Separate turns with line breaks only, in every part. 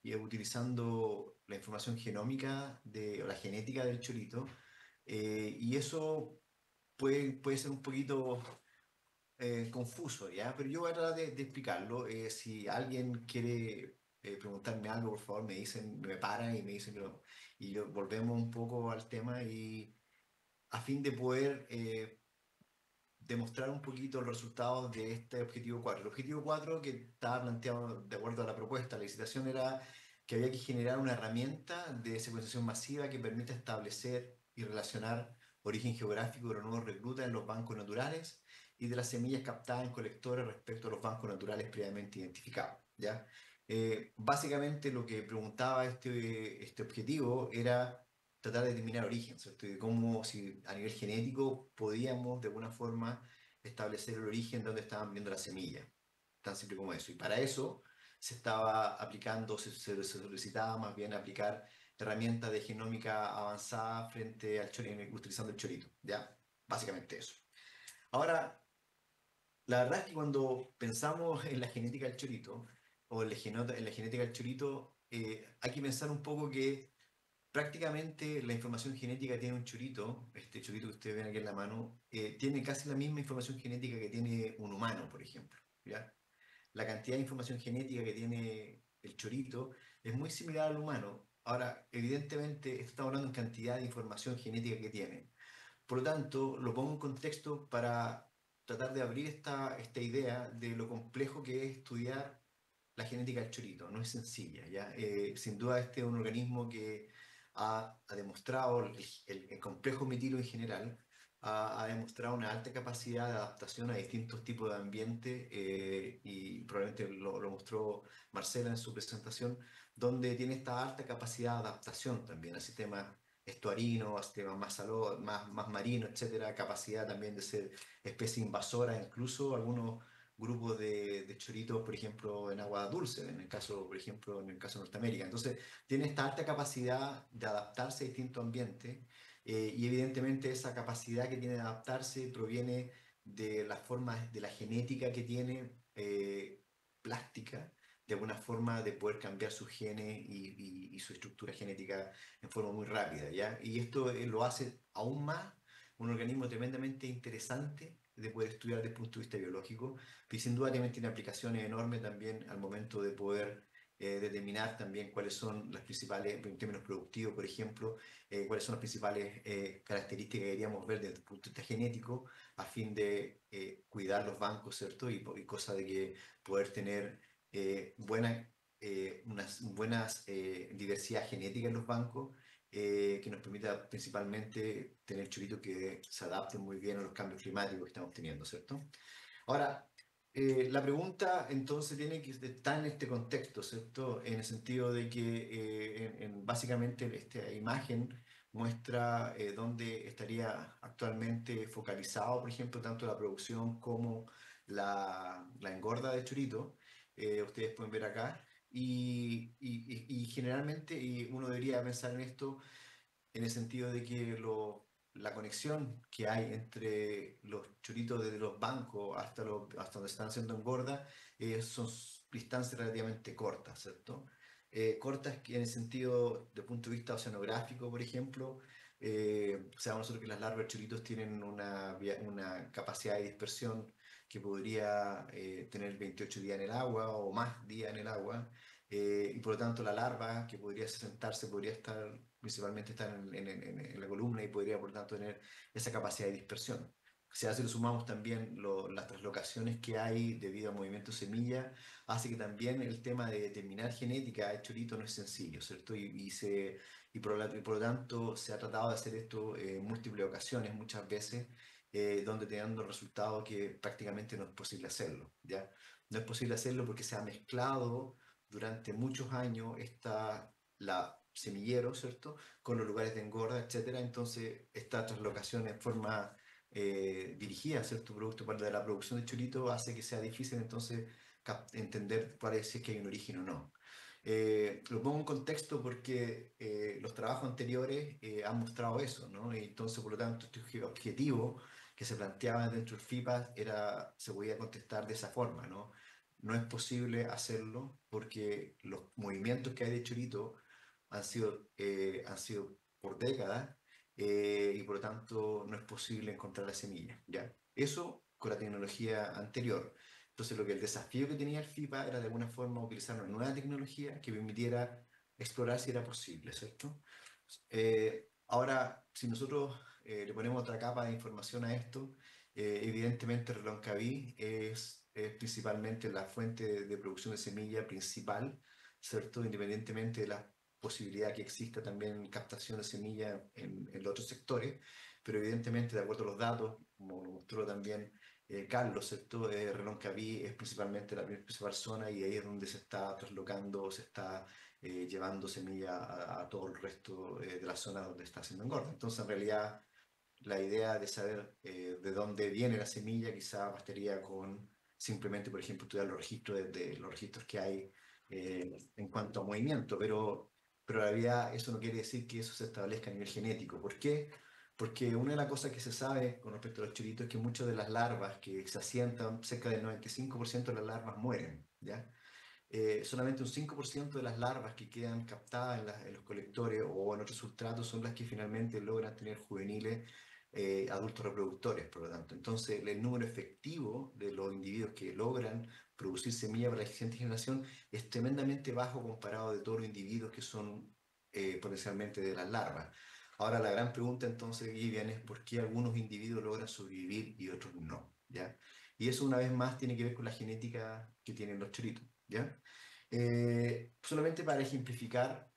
y utilizando la información genómica o la genética del chorito. Y eso puede ser un poquito confuso, ¿ya? Pero yo voy a tratar de explicarlo. Si alguien quiere preguntarme algo, por favor, me dicen, me paran y me dicen, volvemos un poco al tema y a fin de poder demostrar un poquito los resultados de este objetivo 4. El objetivo 4 que estaba planteado de acuerdo a la propuesta, la licitación, era que había que generar una herramienta de secuenciación masiva que permita establecer y relacionar origen geográfico de los nuevos reclutas en los bancos naturales y de las semillas captadas en colectores respecto a los bancos naturales previamente identificados, ¿ya? Básicamente lo que preguntaba este objetivo era tratar de determinar origen, ¿cierto? Y de cómo, si a nivel genético podíamos de alguna forma establecer el origen de donde estaban viendo las semillas. Tan simple como eso. Y para eso se estaba aplicando, se solicitaba más bien aplicar herramientas de genómica avanzada frente al chorito, utilizando el chorito, ¿ya? Básicamente eso. Ahora, la verdad es que cuando pensamos en la genética del chorito, o en la genética del chorito, hay que pensar un poco que prácticamente la información genética tiene un chorito, este chorito que ustedes ven aquí en la mano, tiene casi la misma información genética que tiene un humano, por ejemplo, ¿ya? La cantidad de información genética que tiene el chorito es muy similar al humano. Ahora, evidentemente, esto estamos hablando en cantidad de información genética que tiene. Por lo tanto, lo pongo en contexto para tratar de abrir esta idea de lo complejo que es estudiar la genética del chorito. No es sencilla, ¿ya? Sin duda este es un organismo que ha demostrado, el complejo metilo en general, ha demostrado una alta capacidad de adaptación a distintos tipos de ambiente y probablemente lo mostró Marcela en su presentación, donde tiene esta alta capacidad de adaptación también a sistemas estuarinos, a sistemas más marinos, etcétera, capacidad también de ser especie invasora, incluso algunos grupos de choritos, por ejemplo, en agua dulce, en el caso, por ejemplo, en el caso de Norteamérica. Entonces, tiene esta alta capacidad de adaptarse a distintos ambientes y evidentemente esa capacidad que tiene de adaptarse proviene de las formas, de la genética que tiene plástica, de alguna forma de poder cambiar sus genes y su estructura genética en forma muy rápida, ¿ya? Y esto lo hace aún más un organismo tremendamente interesante de poder estudiar desde el punto de vista biológico, y sin duda también tiene aplicaciones enormes también al momento de poder determinar también cuáles son las principales, en términos productivos, por ejemplo, cuáles son las principales características que deberíamos ver desde el punto de vista genético a fin de cuidar los bancos, ¿cierto? Y cosa de que poder tener unas buenas diversidad genética en los bancos que nos permita principalmente tener choritos que se adapten muy bien a los cambios climáticos que estamos teniendo, ¿cierto? Ahora, la pregunta entonces tiene que estar en este contexto, ¿cierto? En el sentido de que básicamente esta imagen muestra dónde estaría actualmente focalizado, por ejemplo, tanto la producción como la engorda de chorito. Ustedes pueden ver acá. Y generalmente uno debería pensar en esto en el sentido de que la conexión que hay entre los choritos desde los bancos hasta donde están haciendo engorda son distancias relativamente cortas, ¿cierto? Cortas que en el sentido, de punto de vista oceanográfico, por ejemplo, sabemos nosotros que las larvas de choritos tienen una capacidad de dispersión que podría tener 28 días en el agua o más días en el agua, y por lo tanto la larva que podría sentarse podría estar principalmente estar en la columna y podría por lo tanto tener esa capacidad de dispersión. Si a eso le sumamos también las translocaciones que hay debido al movimiento semilla, hace que también el tema de determinar genética de chorito no es sencillo, ¿cierto? Y por lo tanto se ha tratado de hacer esto en múltiples ocasiones, muchas veces, donde te dando resultados que prácticamente no es posible hacerlo, ¿ya? No es posible hacerlo porque se ha mezclado durante muchos años la semillero, ¿cierto? Con los lugares de engorda, etcétera. Entonces, esta translocación en forma dirigida, ¿cierto? Producto para la producción de chorito hace que sea difícil entonces entender cuál es, si es que hay un origen o no. Lo pongo en contexto porque los trabajos anteriores han mostrado eso, ¿no? Y entonces, por lo tanto, este objetivo que se planteaba dentro del FIPA se podía contestar de esa forma, ¿no? no es posible hacerlo porque los movimientos que hay de chorito han sido por décadas y por lo tanto no es posible encontrar la semilla, ¿ya? Eso con la tecnología anterior. Entonces, el desafío que tenía el FIPA era de alguna forma utilizar una nueva tecnología que permitiera explorar si era posible, ¿cierto? Ahora, si nosotros le ponemos otra capa de información a esto, evidentemente Reloncaví es principalmente la fuente de producción de semilla principal, ¿cierto? Independientemente de la posibilidad que exista también captación de semilla en los otros sectores, pero evidentemente, de acuerdo a los datos, como lo mostró también Carlos, ¿cierto? Reloncaví es principalmente la principal zona y ahí es donde se está traslocando, se está llevando semilla a todo el resto de las zonas donde está haciendo engorda. Entonces, en realidad, la idea de saber de dónde viene la semilla quizá bastaría con simplemente, por ejemplo, estudiar los registros de los registros que hay en cuanto a movimiento, pero en realidad eso no quiere decir que eso se establezca a nivel genético. ¿Por qué? Porque una de las cosas que se sabe con respecto a los choritos es que muchas de las larvas que se asientan, cerca del 95% de las larvas mueren, ¿ya? Solamente un 5% de las larvas que quedan captadas en los colectores o en otros sustratos son las que finalmente logran tener juveniles adultos reproductores, por lo tanto. Entonces, el número efectivo de los individuos que logran producir semilla para la siguiente generación es tremendamente bajo comparado de todos los individuos que son potencialmente de las larvas. Ahora, la gran pregunta entonces, Vivian, es por qué algunos individuos logran sobrevivir y otros no, ¿ya? Y eso una vez más tiene que ver con la genética que tienen los choritos, ¿ya? Solamente para ejemplificar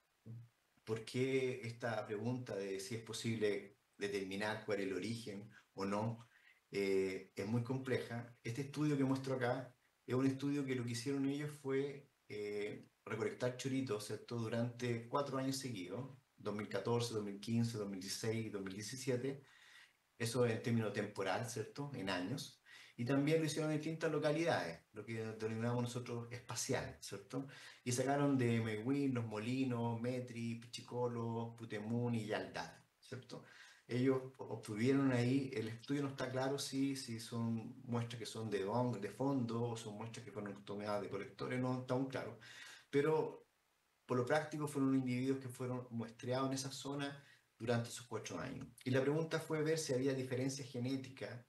por qué esta pregunta de si es posible determinar cuál es el origen o no es muy compleja. Este estudio que muestro acá es un estudio que lo que hicieron ellos fue recolectar choritos, ¿cierto? Durante 4 años seguidos, 2014, 2015, 2016 y 2017, eso en términos temporal, ¿cierto? En años. Y también lo hicieron en distintas localidades, lo que denominamos nosotros espacial, ¿cierto? Y sacaron de Mehuín, Los Molinos, Metri, Pichicolo, Putemún y Yaldar, ¿cierto? Ellos obtuvieron ahí, el estudio no está claro si son muestras que son de fondo o son muestras que fueron tomadas de colectores, no está aún claro. Pero por lo práctico fueron individuos que fueron muestreados en esa zona durante esos 4 años. Y la pregunta fue ver si había diferencias genéticas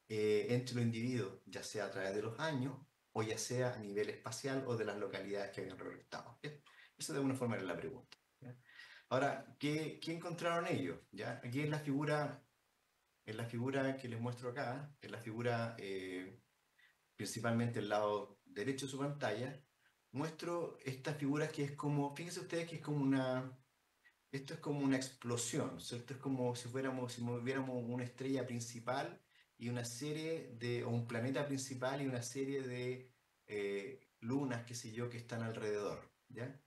entre los individuos, ya sea a través de los años o ya sea a nivel espacial o de las localidades que habían recolectado. ¿Ya? Esa de alguna forma era la pregunta. ¿Ya? Ahora, ¿qué encontraron ellos? ¿Ya? Aquí en la figura que les muestro acá, en la figura principalmente el lado derecho de su pantalla, muestro estas figuras que es como, fíjense ustedes que es como esto es como una explosión, ¿cierto? Es como si moviéramos una estrella principal y una serie o un planeta principal y una serie de lunas, qué sé yo, que están alrededor, ¿ya?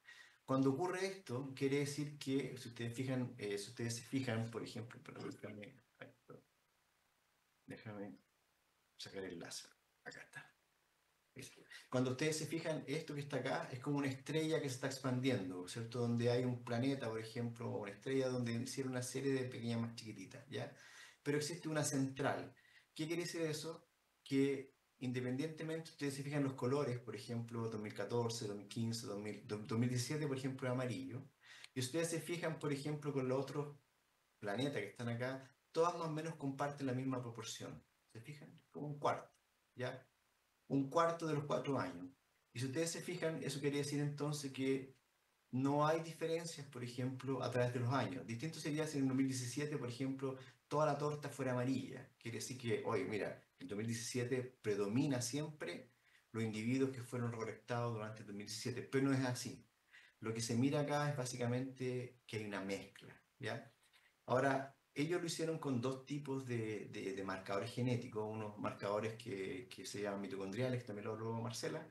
Cuando ocurre esto, quiere decir que, si ustedes se fijan, por ejemplo, déjame sacar el láser, acá está. Cuando ustedes se fijan, esto que está acá es como una estrella que se está expandiendo, ¿cierto? Donde hay un planeta, por ejemplo, o una estrella donde hicieron una serie de pequeñas más chiquititas, ¿ya? Pero existe una central. ¿Qué quiere decir eso? Que independientemente, ustedes se fijan los colores, por ejemplo, 2014, 2015, 2017, por ejemplo, es amarillo. Y ustedes se fijan, por ejemplo, con los otros planetas que están acá, todas más o menos comparten la misma proporción. ¿Se fijan? Como un cuarto, ¿ya? Un cuarto de los 4 años. Y si ustedes se fijan, eso quiere decir entonces que no hay diferencias, por ejemplo, a través de los años. Distinto sería si en 2017, por ejemplo, toda la torta fuera amarilla. Quiere decir que, oye, mira, en 2017 predomina siempre los individuos que fueron recolectados durante el 2017, pero no es así. Lo que se mira acá es básicamente que hay una mezcla, ¿ya? Ahora, ellos lo hicieron con dos tipos de marcadores genéticos, unos marcadores que se llaman mitocondriales, que también lo habló Marcela,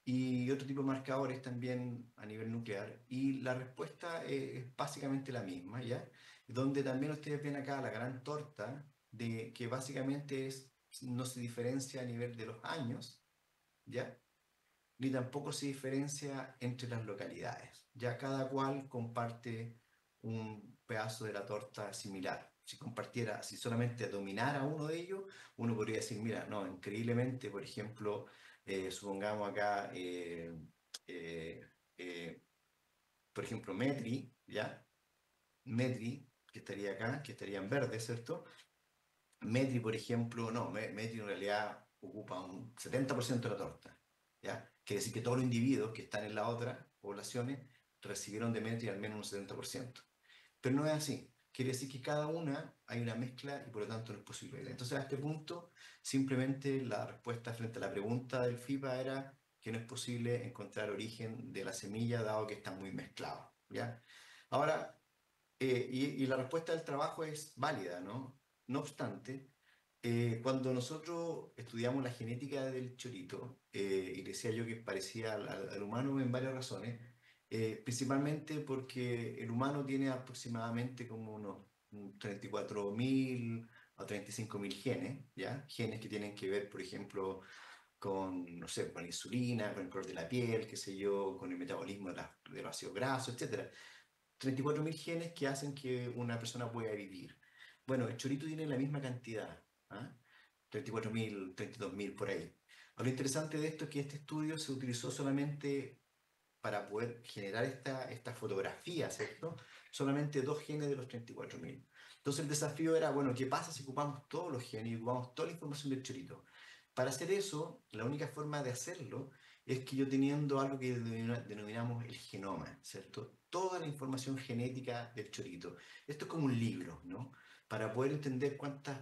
y otro tipo de marcadores también a nivel nuclear. Y la respuesta es básicamente la misma, ¿ya? Donde también ustedes ven acá la gran torta, de que básicamente no se diferencia a nivel de los años, ¿ya? Ni tampoco se diferencia entre las localidades. Ya cada cual comparte un pedazo de la torta similar. Si solamente dominara uno de ellos, uno podría decir, mira, no, increíblemente, por ejemplo, Supongamos acá, eh, eh, por ejemplo, Metri, ¿ya? Metri, que estaría acá, que estaría en verde, ¿cierto? Metri, por ejemplo, no, Metri en realidad ocupa un 70% de la torta, ¿ya? Quiere decir que todos los individuos que están en las otras poblaciones recibieron de Metri al menos un 70%. Pero no es así. Quiere decir que cada una hay una mezcla y por lo tanto no es posible. Entonces, a este punto, simplemente la respuesta frente a la pregunta del FIPA era que no es posible encontrar origen de la semilla dado que está muy mezclado, ¿ya? Ahora, y la respuesta del trabajo es válida, ¿no? No obstante, cuando nosotros estudiamos la genética del chorito, y decía yo que parecía al humano en varias razones, principalmente porque el humano tiene aproximadamente como unos 34.000 a 35.000 genes, ¿ya? Genes que tienen que ver, por ejemplo, con, no sé, con la insulina, con el color de la piel, qué sé yo, con el metabolismo de los ácidos grasos, etcétera. 34.000 genes que hacen que una persona pueda vivir. Bueno, el chorito tiene la misma cantidad, ¿ah? 34.000, 32.000 por ahí. Lo interesante de esto es que este estudio se utilizó solamente para poder generar esta fotografía, ¿cierto? Solamente dos genes de los 34.000. Entonces el desafío era, bueno, ¿qué pasa si ocupamos todos los genes y ocupamos toda la información del chorito? Para hacer eso, la única forma de hacerlo es que yo teniendo algo que denominamos el genoma, ¿cierto? Toda la información genética del chorito. Esto es como un libro, ¿no? Para poder entender cuántos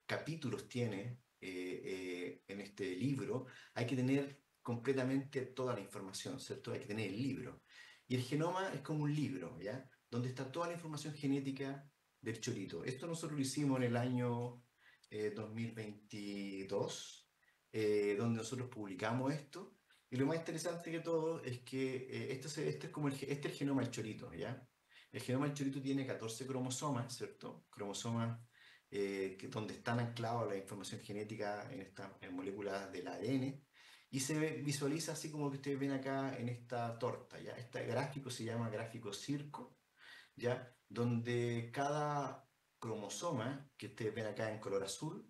capítulos tiene en este libro, hay que tener completamente toda la información, ¿cierto? Hay que tener el libro. Y el genoma es como un libro, ¿ya? Donde está toda la información genética del chorito. Esto nosotros lo hicimos en el año 2022, donde nosotros publicamos esto. Y lo más interesante que todo es que este es como este es el genoma del chorito, ¿ya? El genoma del chorito tiene 14 cromosomas, ¿cierto? Cromosomas donde están anclados la información genética en estas moléculas del ADN, y visualiza así como que ustedes ven acá en esta torta, ¿ya? Este gráfico se llama gráfico circo, ¿ya? Donde cada cromosoma que ustedes ven acá en color azul,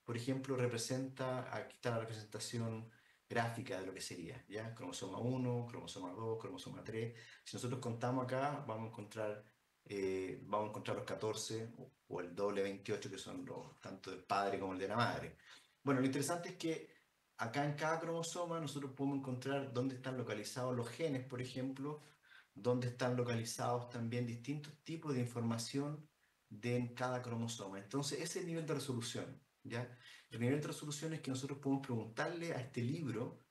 por ejemplo, representa, aquí está la representación gráfica de lo que sería, ¿ya? Cromosoma 1, cromosoma 2, cromosoma 3. Si nosotros contamos acá, vamos a encontrar los 14 o el doble 28, que son los, tanto del padre como el de la madre. Bueno, lo interesante es que acá en cada cromosoma nosotros podemos encontrar dónde están localizados los genes, por ejemplo, donde están localizados también distintos tipos de información en cada cromosoma. Entonces, ese es el nivel de resolución, ¿ya? El nivel de resolución es que nosotros podemos preguntarle a este libro,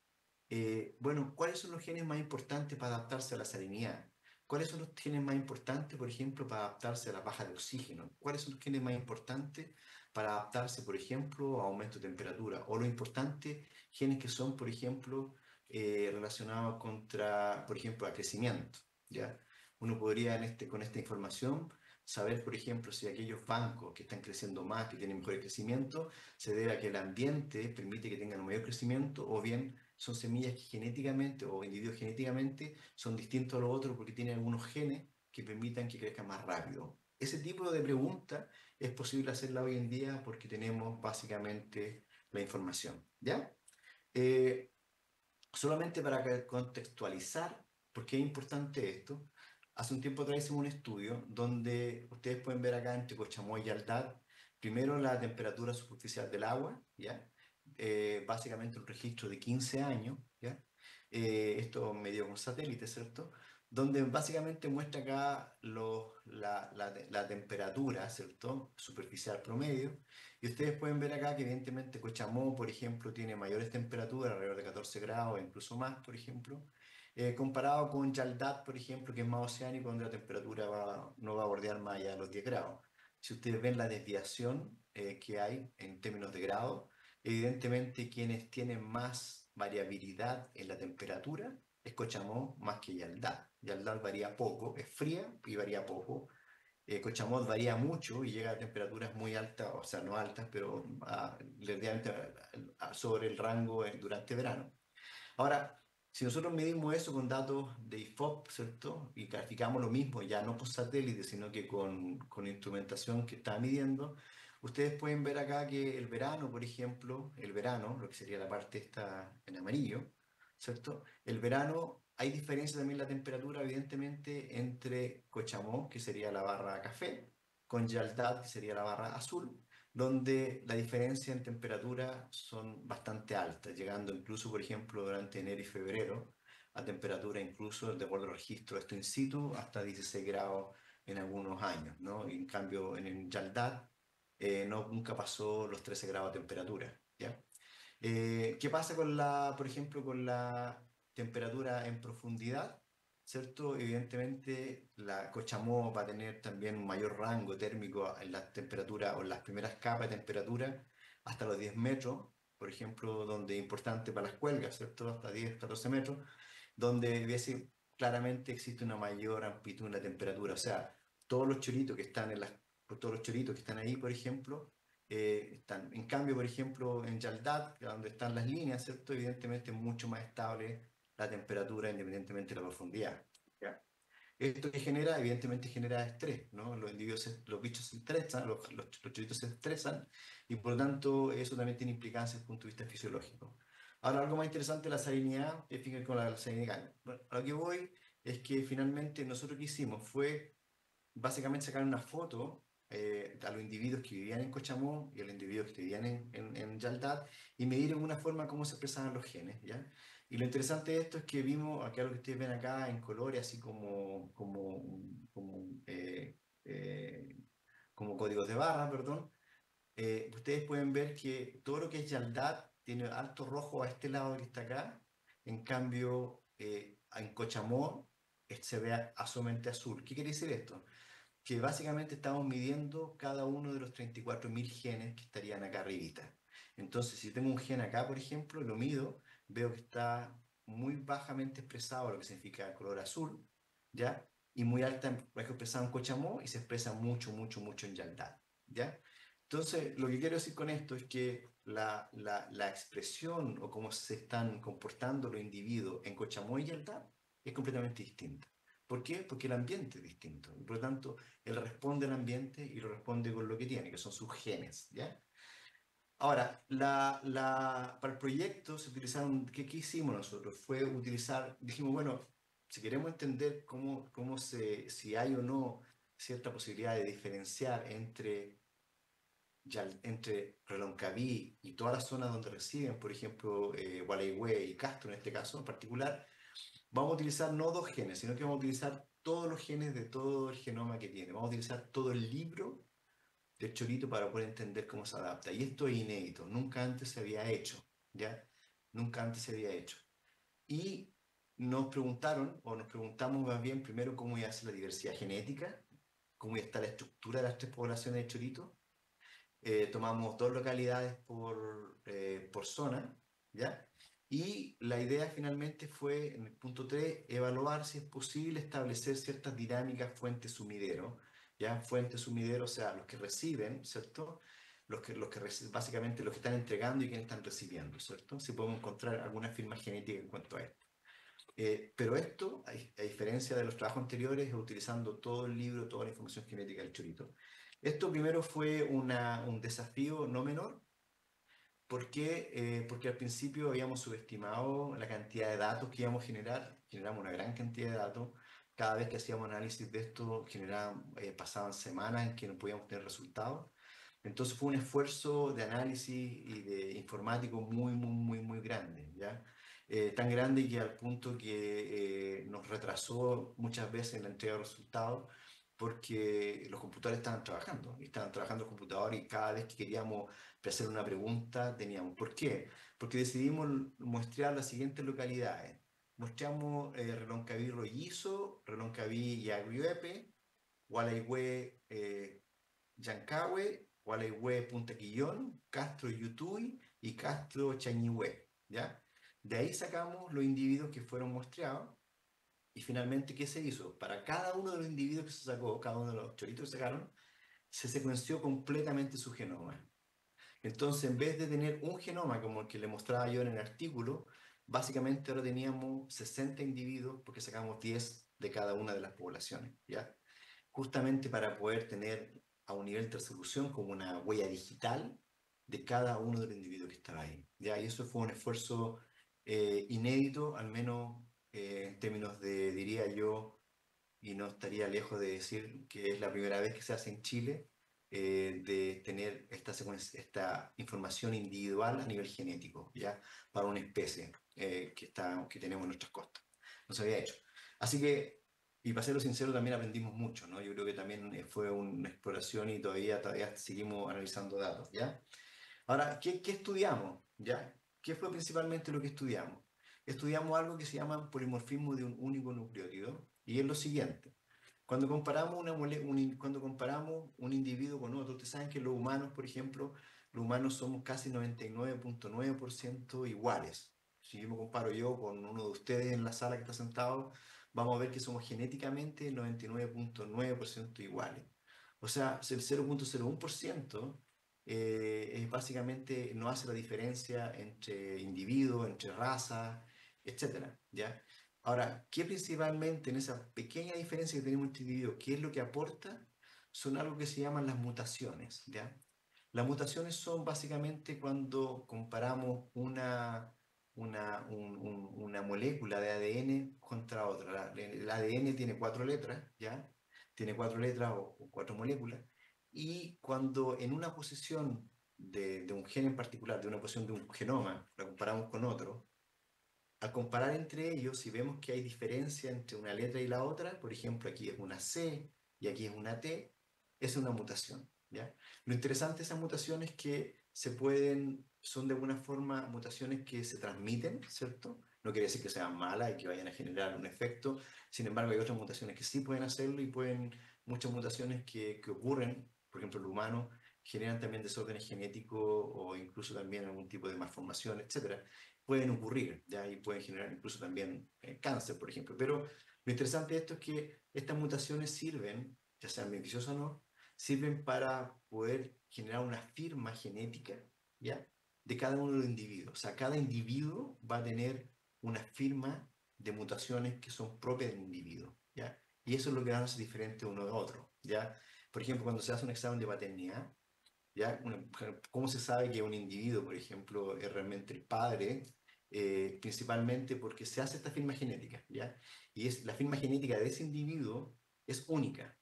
bueno, ¿cuáles son los genes más importantes para adaptarse a la salinidad? ¿Cuáles son los genes más importantes, por ejemplo, para adaptarse a la baja de oxígeno? ¿Cuáles son los genes más importantes para adaptarse, por ejemplo, a aumento de temperatura? O lo importante, genes que son, por ejemplo, relacionados contra, por ejemplo, a crecimiento, ¿ya? Uno podría con esta información saber, por ejemplo, si aquellos bancos que están creciendo más, que tienen mejor crecimiento, se debe a que el ambiente permite que tengan un mayor crecimiento, o bien son semillas que genéticamente o individuos genéticamente son distintos a los otros porque tienen algunos genes que permitan que crezcan más rápido. Ese tipo de pregunta es posible hacerla hoy en día porque tenemos básicamente la información, ¿ya? Eh, Solamente para contextualizar, porque es importante esto, hace un tiempo atrás hicimos un estudio donde ustedes pueden ver acá entre Cochamoy y Aldad, primero la temperatura superficial del agua, ¿ya? Básicamente un registro de 15 años, ¿ya? Esto medio con satélite, ¿cierto? Donde básicamente muestra acá la temperatura, ¿cierto? Superficial promedio, y ustedes pueden ver acá que evidentemente Cochamó, por ejemplo, tiene mayores temperaturas, alrededor de 14 grados, incluso más, por ejemplo, comparado con Yaldat, por ejemplo, que es más oceánico, donde la temperatura no va a bordear más allá de los 10 grados. Si ustedes ven la desviación que hay en términos de grado, evidentemente quienes tienen más variabilidad en la temperatura es Cochamó más que Yaldat. Yaldat varía poco, es fría y varía poco. Cochamó varía mucho y llega a temperaturas muy altas, o sea, no altas, pero relativamente sobre el rango durante verano. Ahora, si nosotros medimos eso con datos de IFOP, ¿cierto? Y calificamos lo mismo, ya no por satélite, sino que con instrumentación que está midiendo, ustedes pueden ver acá que el verano, por ejemplo, el verano, lo que sería la parte esta en amarillo, ¿cierto? El verano hay diferencia también en la temperatura, evidentemente, entre Cochamó, que sería la barra café, con Yaldad, que sería la barra azul, donde la diferencia en temperatura son bastante altas, llegando incluso, por ejemplo, durante enero y febrero, a temperatura incluso, de acuerdo al registro esto in situ, hasta 16 grados en algunos años, ¿no? Y en cambio, en el Yaldad no, nunca pasó los 13 grados de temperatura, ¿ya? ¿Qué pasa con la, por ejemplo, con la temperatura en profundidad? ¿Cierto? Evidentemente, la Cochamó va a tener también un mayor rango térmico en las temperaturas o en las primeras capas de temperatura, hasta los 10 metros, por ejemplo, donde es importante para las cuelgas, ¿cierto? Hasta 10, 14 metros, donde ves claramente existe una mayor amplitud en la temperatura. O sea, todos los choritos que están en las, todos los choritos que están ahí, por ejemplo, están. En cambio, por ejemplo, en Yaldad, donde están las líneas, ¿cierto? Evidentemente es mucho más estable la temperatura independientemente de la profundidad. ¿Ya? Esto que genera, evidentemente genera estrés, ¿no? Los individuos, los bichos se estresan, los choritos se estresan y por lo tanto eso también tiene implicancias desde el punto de vista fisiológico. Ahora, algo más interesante, la salinidad, fíjense con la salinidad. Bueno, a lo que voy es que finalmente nosotros lo que hicimos fue básicamente sacar una foto a los individuos que vivían en Cochamó y a los individuos que vivían en Yaldad y medir de alguna forma cómo se expresaban los genes, ¿ya? Y lo interesante de esto es que vimos, acá lo que ustedes ven acá en colores, así eh, como códigos de barra, perdón, ustedes pueden ver que todo lo que es Yaldad tiene alto rojo a este lado que está acá, en cambio en Cochamó se ve sumamente azul. ¿Qué quiere decir esto? Que básicamente estamos midiendo cada uno de los 34.000 genes que estarían acá arribita. Entonces, si tengo un gen acá, por ejemplo, lo mido, veo que está muy bajamente expresado, lo que significa color azul, ¿ya? Y muy alta, expresado en Cochamó y se expresa mucho, mucho, mucho en Yaldad, ¿ya? Entonces, lo que quiero decir con esto es que la expresión o cómo se están comportando los individuos en Cochamó y Yaldad es completamente distinta. ¿Por qué? Porque el ambiente es distinto. Y por lo tanto, él responde al ambiente y lo responde con lo que tiene, que son sus genes, ¿ya? Ahora, para el proyecto se utilizaron, ¿qué hicimos nosotros? Fue utilizar, dijimos, bueno, si queremos entender si hay o no cierta posibilidad de diferenciar entre Reloncaví y todas las zonas donde residen, por ejemplo, Gualeguay y Castro en este caso en particular, vamos a utilizar no dos genes, sino que vamos a utilizar todos los genes de todo el genoma que tiene. Vamos a utilizar todo el libro del chorito para poder entender cómo se adapta. Y esto es inédito, nunca antes se había hecho, ¿ya? Nunca antes se había hecho. Y nos preguntaron, o nos preguntamos más bien primero cómo iba a ser la diversidad genética, cómo iba a estar la estructura de las tres poblaciones de chorito. Tomamos dos localidades por zona, ¿ya? Y la idea finalmente fue, en el punto 3 evaluar si es posible establecer ciertas dinámicas fuente-sumidero, ¿ya? Fuente-sumidero, o sea, los que reciben, ¿cierto? Básicamente los que están entregando y quienes están recibiendo, ¿cierto? Si podemos encontrar alguna firma genética en cuanto a esto. Pero esto, a diferencia de los trabajos anteriores, es utilizando todo el libro, toda la información genética del chorito. Esto primero fue un desafío no menor. ¿Por qué? Porque al principio habíamos subestimado la cantidad de datos que íbamos a generar. Generamos una gran cantidad de datos. Cada vez que hacíamos análisis de esto, pasaban semanas en que no podíamos tener resultados. Entonces fue un esfuerzo de análisis y de informático muy, muy, muy, muy grande, ¿ya? Tan grande que al punto que nos retrasó muchas veces en la entrega de resultados porque los computadores estaban trabajando los computadores y cada vez que queríamos hacer una pregunta teníamos. ¿Por qué? Porque decidimos muestrear las siguientes localidades. Mostramos Reloncaví Rollizo, Reloncaví Yaguiepe, Gualeguay Yancahue, Gualeguay Punta Quillón, Castro Yutui y Castro Chañihue, ¿ya? De ahí sacamos los individuos que fueron muestreados y finalmente, ¿qué se hizo? Para cada uno de los individuos que se sacó, cada uno de los choritos que sacaron, se secuenció completamente su genoma. Entonces, en vez de tener un genoma como el que le mostraba yo en el artículo, básicamente ahora teníamos 60 individuos porque sacamos 10 de cada una de las poblaciones, ¿ya? Justamente para poder tener a un nivel de resolución como una huella digital de cada uno de los individuos que estaba ahí. ¿Ya? Y eso fue un esfuerzo inédito, al menos en términos de, diría yo, y no estaría lejos de decir que es la primera vez que se hace en Chile, de tener esta información individual a nivel genético, ¿ya? Para una especie que tenemos en nuestras costas. No se había hecho. Así que, y para serlo sincero, también aprendimos mucho, ¿no? Yo creo que también fue una exploración y todavía seguimos analizando datos, ¿ya? Ahora, ¿qué estudiamos? ¿Ya? ¿Qué fue principalmente lo que estudiamos? Estudiamos algo que se llama polimorfismo de un único nucleótido, y es lo siguiente. Cuando comparamos, cuando comparamos un individuo con otro, ustedes saben que los humanos, por ejemplo, los humanos somos casi 99.9% iguales. Si yo me comparo yo con uno de ustedes en la sala que está sentado, vamos a ver que somos genéticamente 99.9% iguales. O sea, el 0.01% básicamente no hace la diferencia entre individuos, entre razas, etcétera, ¿ya? Ahora, ¿qué principalmente en esa pequeña diferencia que tenemos entre individuos, qué es lo que aporta? Son algo que se llaman las mutaciones, ¿ya? Las mutaciones son básicamente cuando comparamos una molécula de ADN contra otra. El ADN tiene cuatro letras, ¿ya? Tiene cuatro letras o cuatro moléculas, y cuando en una posición de un gen en particular, de una posición de un genoma, la comparamos con otro, al comparar entre ellos, si vemos que hay diferencia entre una letra y la otra, por ejemplo, aquí es una C y aquí es una T, es una mutación, ¿ya? Lo interesante de esas mutaciones es que son de alguna forma mutaciones que se transmiten, ¿cierto? No quiere decir que sean malas y que vayan a generar un efecto, sin embargo, hay otras mutaciones que sí pueden hacerlo y muchas mutaciones que ocurren, por ejemplo, el humano, generan también desórdenes genéticos o incluso también algún tipo de malformación, etcétera, pueden ocurrir, ¿ya? Y pueden generar incluso también cáncer, por ejemplo. Pero lo interesante de esto es que estas mutaciones sirven, ya sean beneficiosas o no, sirven para poder generar una firma genética, ¿ya? De cada uno de los individuos. O sea, cada individuo va a tener una firma de mutaciones que son propias del individuo, ¿ya? Y eso es lo que nos hace diferente uno de otro, ¿ya? Por ejemplo, cuando se hace un examen de paternidad, ¿ya? ¿Cómo se sabe que un individuo, por ejemplo, es realmente el padre? Principalmente porque se hace esta firma genética, ¿ya? Y la firma genética de ese individuo es única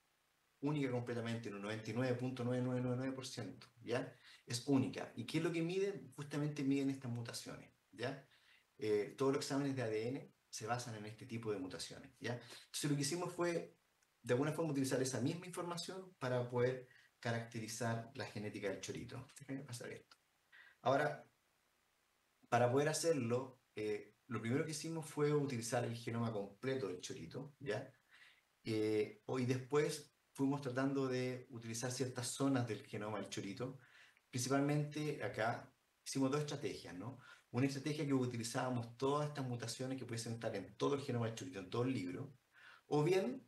completamente, en un 99.9999%, ¿ya? Es única. ¿Y qué es lo que miden? Justamente miden estas mutaciones, ¿ya? Todos los exámenes de ADN se basan en este tipo de mutaciones, ¿ya? Entonces lo que hicimos fue, de alguna forma, utilizar esa misma información para poder caracterizar la genética del chorito. Déjame pasar esto. Ahora, para poder hacerlo, lo primero que hicimos fue utilizar el genoma completo del chorito, ¿ya? Hoy después fuimos tratando de utilizar ciertas zonas del genoma del chorito. Principalmente acá hicimos dos estrategias, ¿no? Una estrategia que utilizábamos todas estas mutaciones que pueden estar en todo el genoma del chorito, en todo el libro. O bien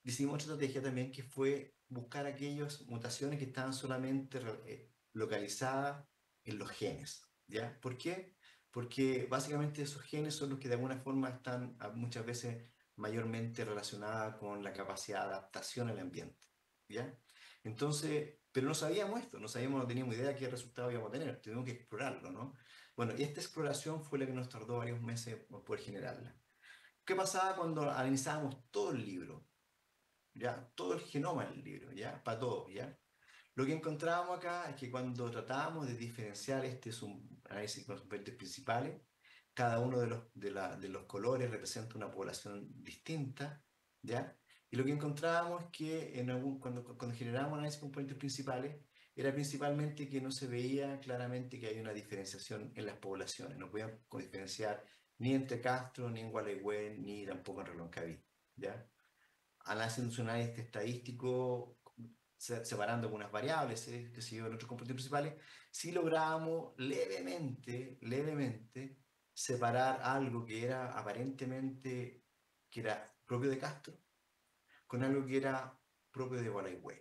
hicimos otra estrategia también que fue buscar aquellas mutaciones que estaban solamente localizadas en los genes, ¿ya? ¿Por qué? Porque básicamente esos genes son los que de alguna forma están muchas veces mayormente relacionadas con la capacidad de adaptación al ambiente, ¿ya? Entonces, pero no sabíamos esto, no teníamos idea de qué resultado íbamos a tener, tuvimos que explorarlo, ¿no? Bueno, y esta exploración fue la que nos tardó varios meses por poder generarla. ¿Qué pasaba cuando analizábamos todo el libro? ¿Ya? Todo el genoma del libro, ¿ya? Para todos, ¿ya? Lo que encontrábamos acá es que cuando tratábamos de diferenciar, este es un análisis con los componentes principales, cada uno de los colores representa una población distinta, ¿ya? Y lo que encontrábamos es que cuando generábamos análisis de componentes principales, era principalmente que no se veía claramente que hay una diferenciación en las poblaciones, no podíamos diferenciar ni entre Castro, ni en Gualeguay, ni tampoco en Reloncaví, ¿ya? Análisis funcional este estadístico, separando algunas variables, que se en otros componentes principales, sí lográbamos levemente, separar algo que era aparentemente que era propio de Castro con algo que era propio de Gualeguay.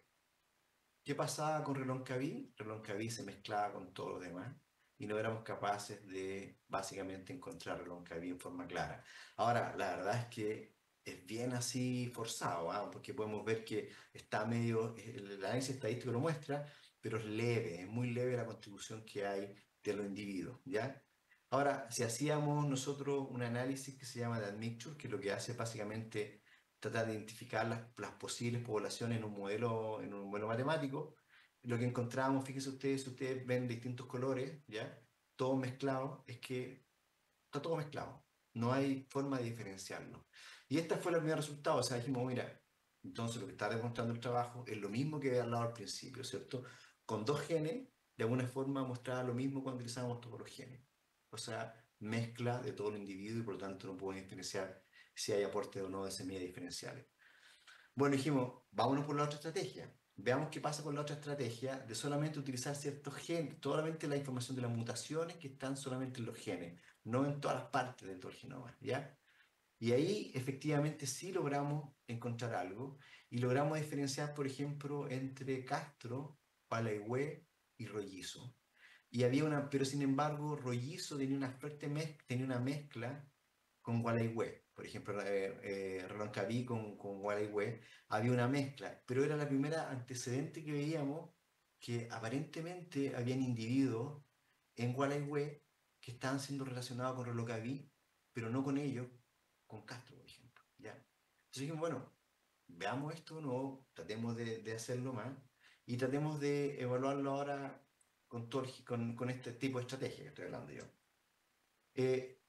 ¿Qué pasaba con Reloncaví? Reloncaví se mezclaba con todos los demás y no éramos capaces de básicamente encontrar Reloncaví en forma clara. Ahora, la verdad es que es bien así forzado, ¿ah? Porque podemos ver que está medio, el análisis estadístico lo muestra, pero es leve, es muy leve la contribución que hay de los individuos, ¿ya? Ahora, si hacíamos nosotros un análisis que se llama de admixture, que lo que hace es básicamente tratar de identificar las posibles poblaciones en un modelo matemático, lo que encontrábamos, fíjense ustedes, si ustedes ven distintos colores, ¿ya? Todo mezclado, es que está todo mezclado. No hay forma de diferenciarlo. Y este fue el primer resultado. O sea, dijimos, mira, entonces lo que está demostrando el trabajo es lo mismo que había hablado al principio, ¿cierto? Con dos genes, de alguna forma mostraba lo mismo cuando utilizábamos todos los genes. O sea, mezcla de todo el individuo y por lo tanto no podemos diferenciar si hay aporte o no de semillas diferenciales. Bueno, dijimos, vámonos por la otra estrategia. Veamos qué pasa con la otra estrategia de solamente utilizar ciertos genes, solamente la información de las mutaciones que están solamente en los genes, no en todas las partes dentro del genoma, ¿ya? Y ahí efectivamente sí logramos encontrar algo y logramos diferenciar, por ejemplo, entre Castro, Palaihue y Rollizo. Y había una, pero sin embargo, Rollizo tenía una fuerte tenía una mezcla con Gualeguay. Por ejemplo, Reloncaví con Gualeguay había una mezcla, pero era la primera antecedente que veíamos que aparentemente habían individuos en Gualeguay que estaban siendo relacionados con Reloncaví, pero no con ellos, con Castro, por ejemplo. ¿Ya? Entonces dijimos, bueno, veamos esto, no, tratemos de hacerlo más y tratemos de evaluarlo ahora con este tipo de estrategia que estoy hablando yo.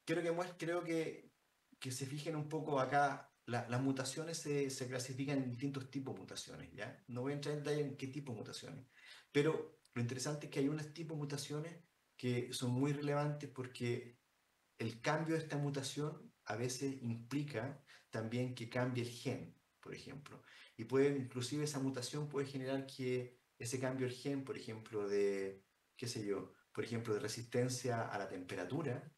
Creo que se fijen un poco acá, las mutaciones se clasifican en distintos tipos de mutaciones, ¿ya? No voy a entrar en detalle en qué tipo de mutaciones, pero lo interesante es que hay unos tipos de mutaciones que son muy relevantes porque el cambio de esta mutación a veces implica también que cambie el gen, por ejemplo. Y puede, inclusive esa mutación puede generar que ese cambio del gen, por ejemplo, de, qué sé yo, por ejemplo, de resistencia a la temperatura,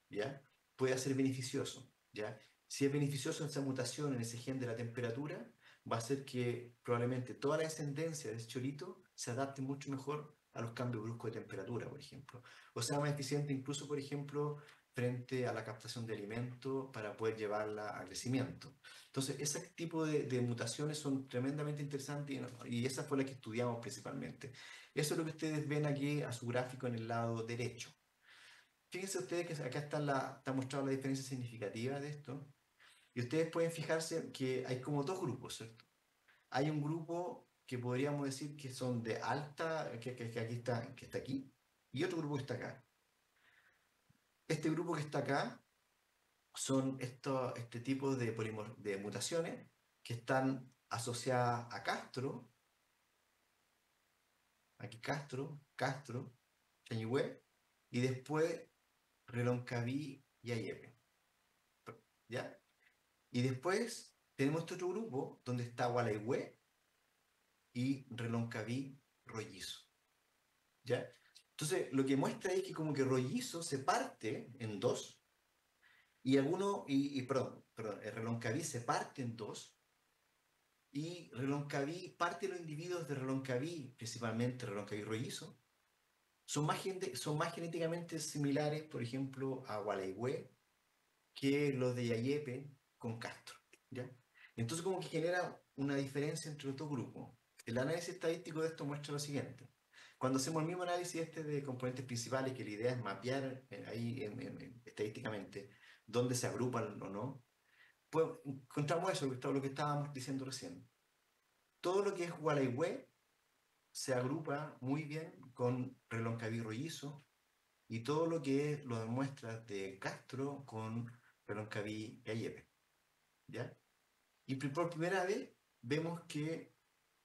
¿ya? Puede ser beneficioso, ¿ya? Si es beneficioso esa mutación en ese gen de la temperatura, va a hacer que probablemente toda la descendencia de ese chorito se adapte mucho mejor a los cambios bruscos de temperatura, por ejemplo. O sea, más eficiente incluso, por ejemplo, frente a la captación de alimentos para poder llevarla a crecimiento. Entonces, ese tipo de mutaciones son tremendamente interesantes y esa fue la que estudiamos principalmente. Eso es lo que ustedes ven aquí a su gráfico en el lado derecho. Fíjense ustedes que acá está mostrada la diferencia significativa de esto. Y ustedes pueden fijarse que hay como dos grupos, ¿cierto? Hay un grupo que podríamos decir que son de alta, que aquí está, que está aquí, y otro grupo que está acá. Este grupo que está acá son este tipo de mutaciones que están asociadas a Castro, aquí Castro, Chañigüe, y después Reloncaví y Ayepe. ¿Ya? Y después tenemos este otro grupo donde está Gualeguay y Reloncaví Rollizo. ¿Ya? Entonces, lo que muestra es que como que Rollizo se parte en dos y perdón, el Reloncaví se parte en dos y Reloncaví, parte de los individuos de Reloncaví, principalmente Reloncaví Rollizo, son más genéticamente similares, por ejemplo, a Gualeguay que los de Yayepe con Castro, ¿ya? Entonces como que genera una diferencia entre los dos grupos. El análisis estadístico de esto muestra lo siguiente. Cuando hacemos el mismo análisis este de componentes principales, que la idea es mapear ahí estadísticamente dónde se agrupan o no, pues encontramos eso, lo que estábamos diciendo recién. Todo lo que es Gualeguay se agrupa muy bien con Reloncaví Rollizo y todo lo que es lo demuestra de Castro con Reloncaví y Ayepe. ¿Ya? Y por primera vez vemos que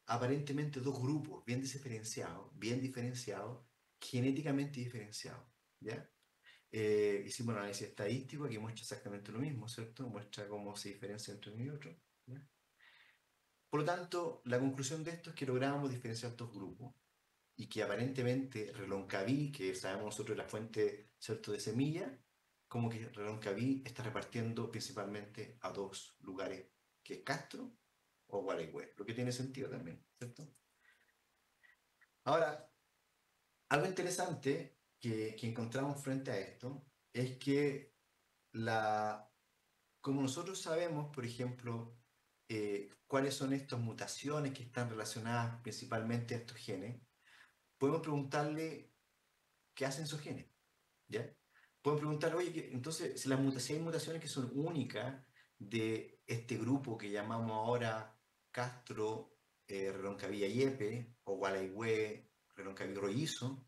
aparentemente dos grupos bien diferenciados, genéticamente diferenciados, ¿ya? Hicimos un análisis estadístico que muestra exactamente lo mismo, ¿cierto? Muestra cómo se diferencia entre uno y otro, ¿ya? Por lo tanto, la conclusión de esto es que logramos diferenciar estos grupos y que aparentemente Reloncaví, que sabemos nosotros la fuente, ¿cierto?, de semilla, como que Reloncaví está repartiendo principalmente a dos lugares, que es Castro o Gualeguay, lo que tiene sentido también, ¿cierto? Ahora, algo interesante que encontramos frente a esto es que la, como nosotros sabemos, por ejemplo, cuáles son estas mutaciones que están relacionadas principalmente a estos genes, podemos preguntarle qué hacen esos genes, ¿ya? Podemos preguntarle, oye, entonces, si hay mutaciones que son únicas de este grupo que llamamos ahora Castro, Reloncaví Yepe, o Gualeguay, Reloncaví Rollizo,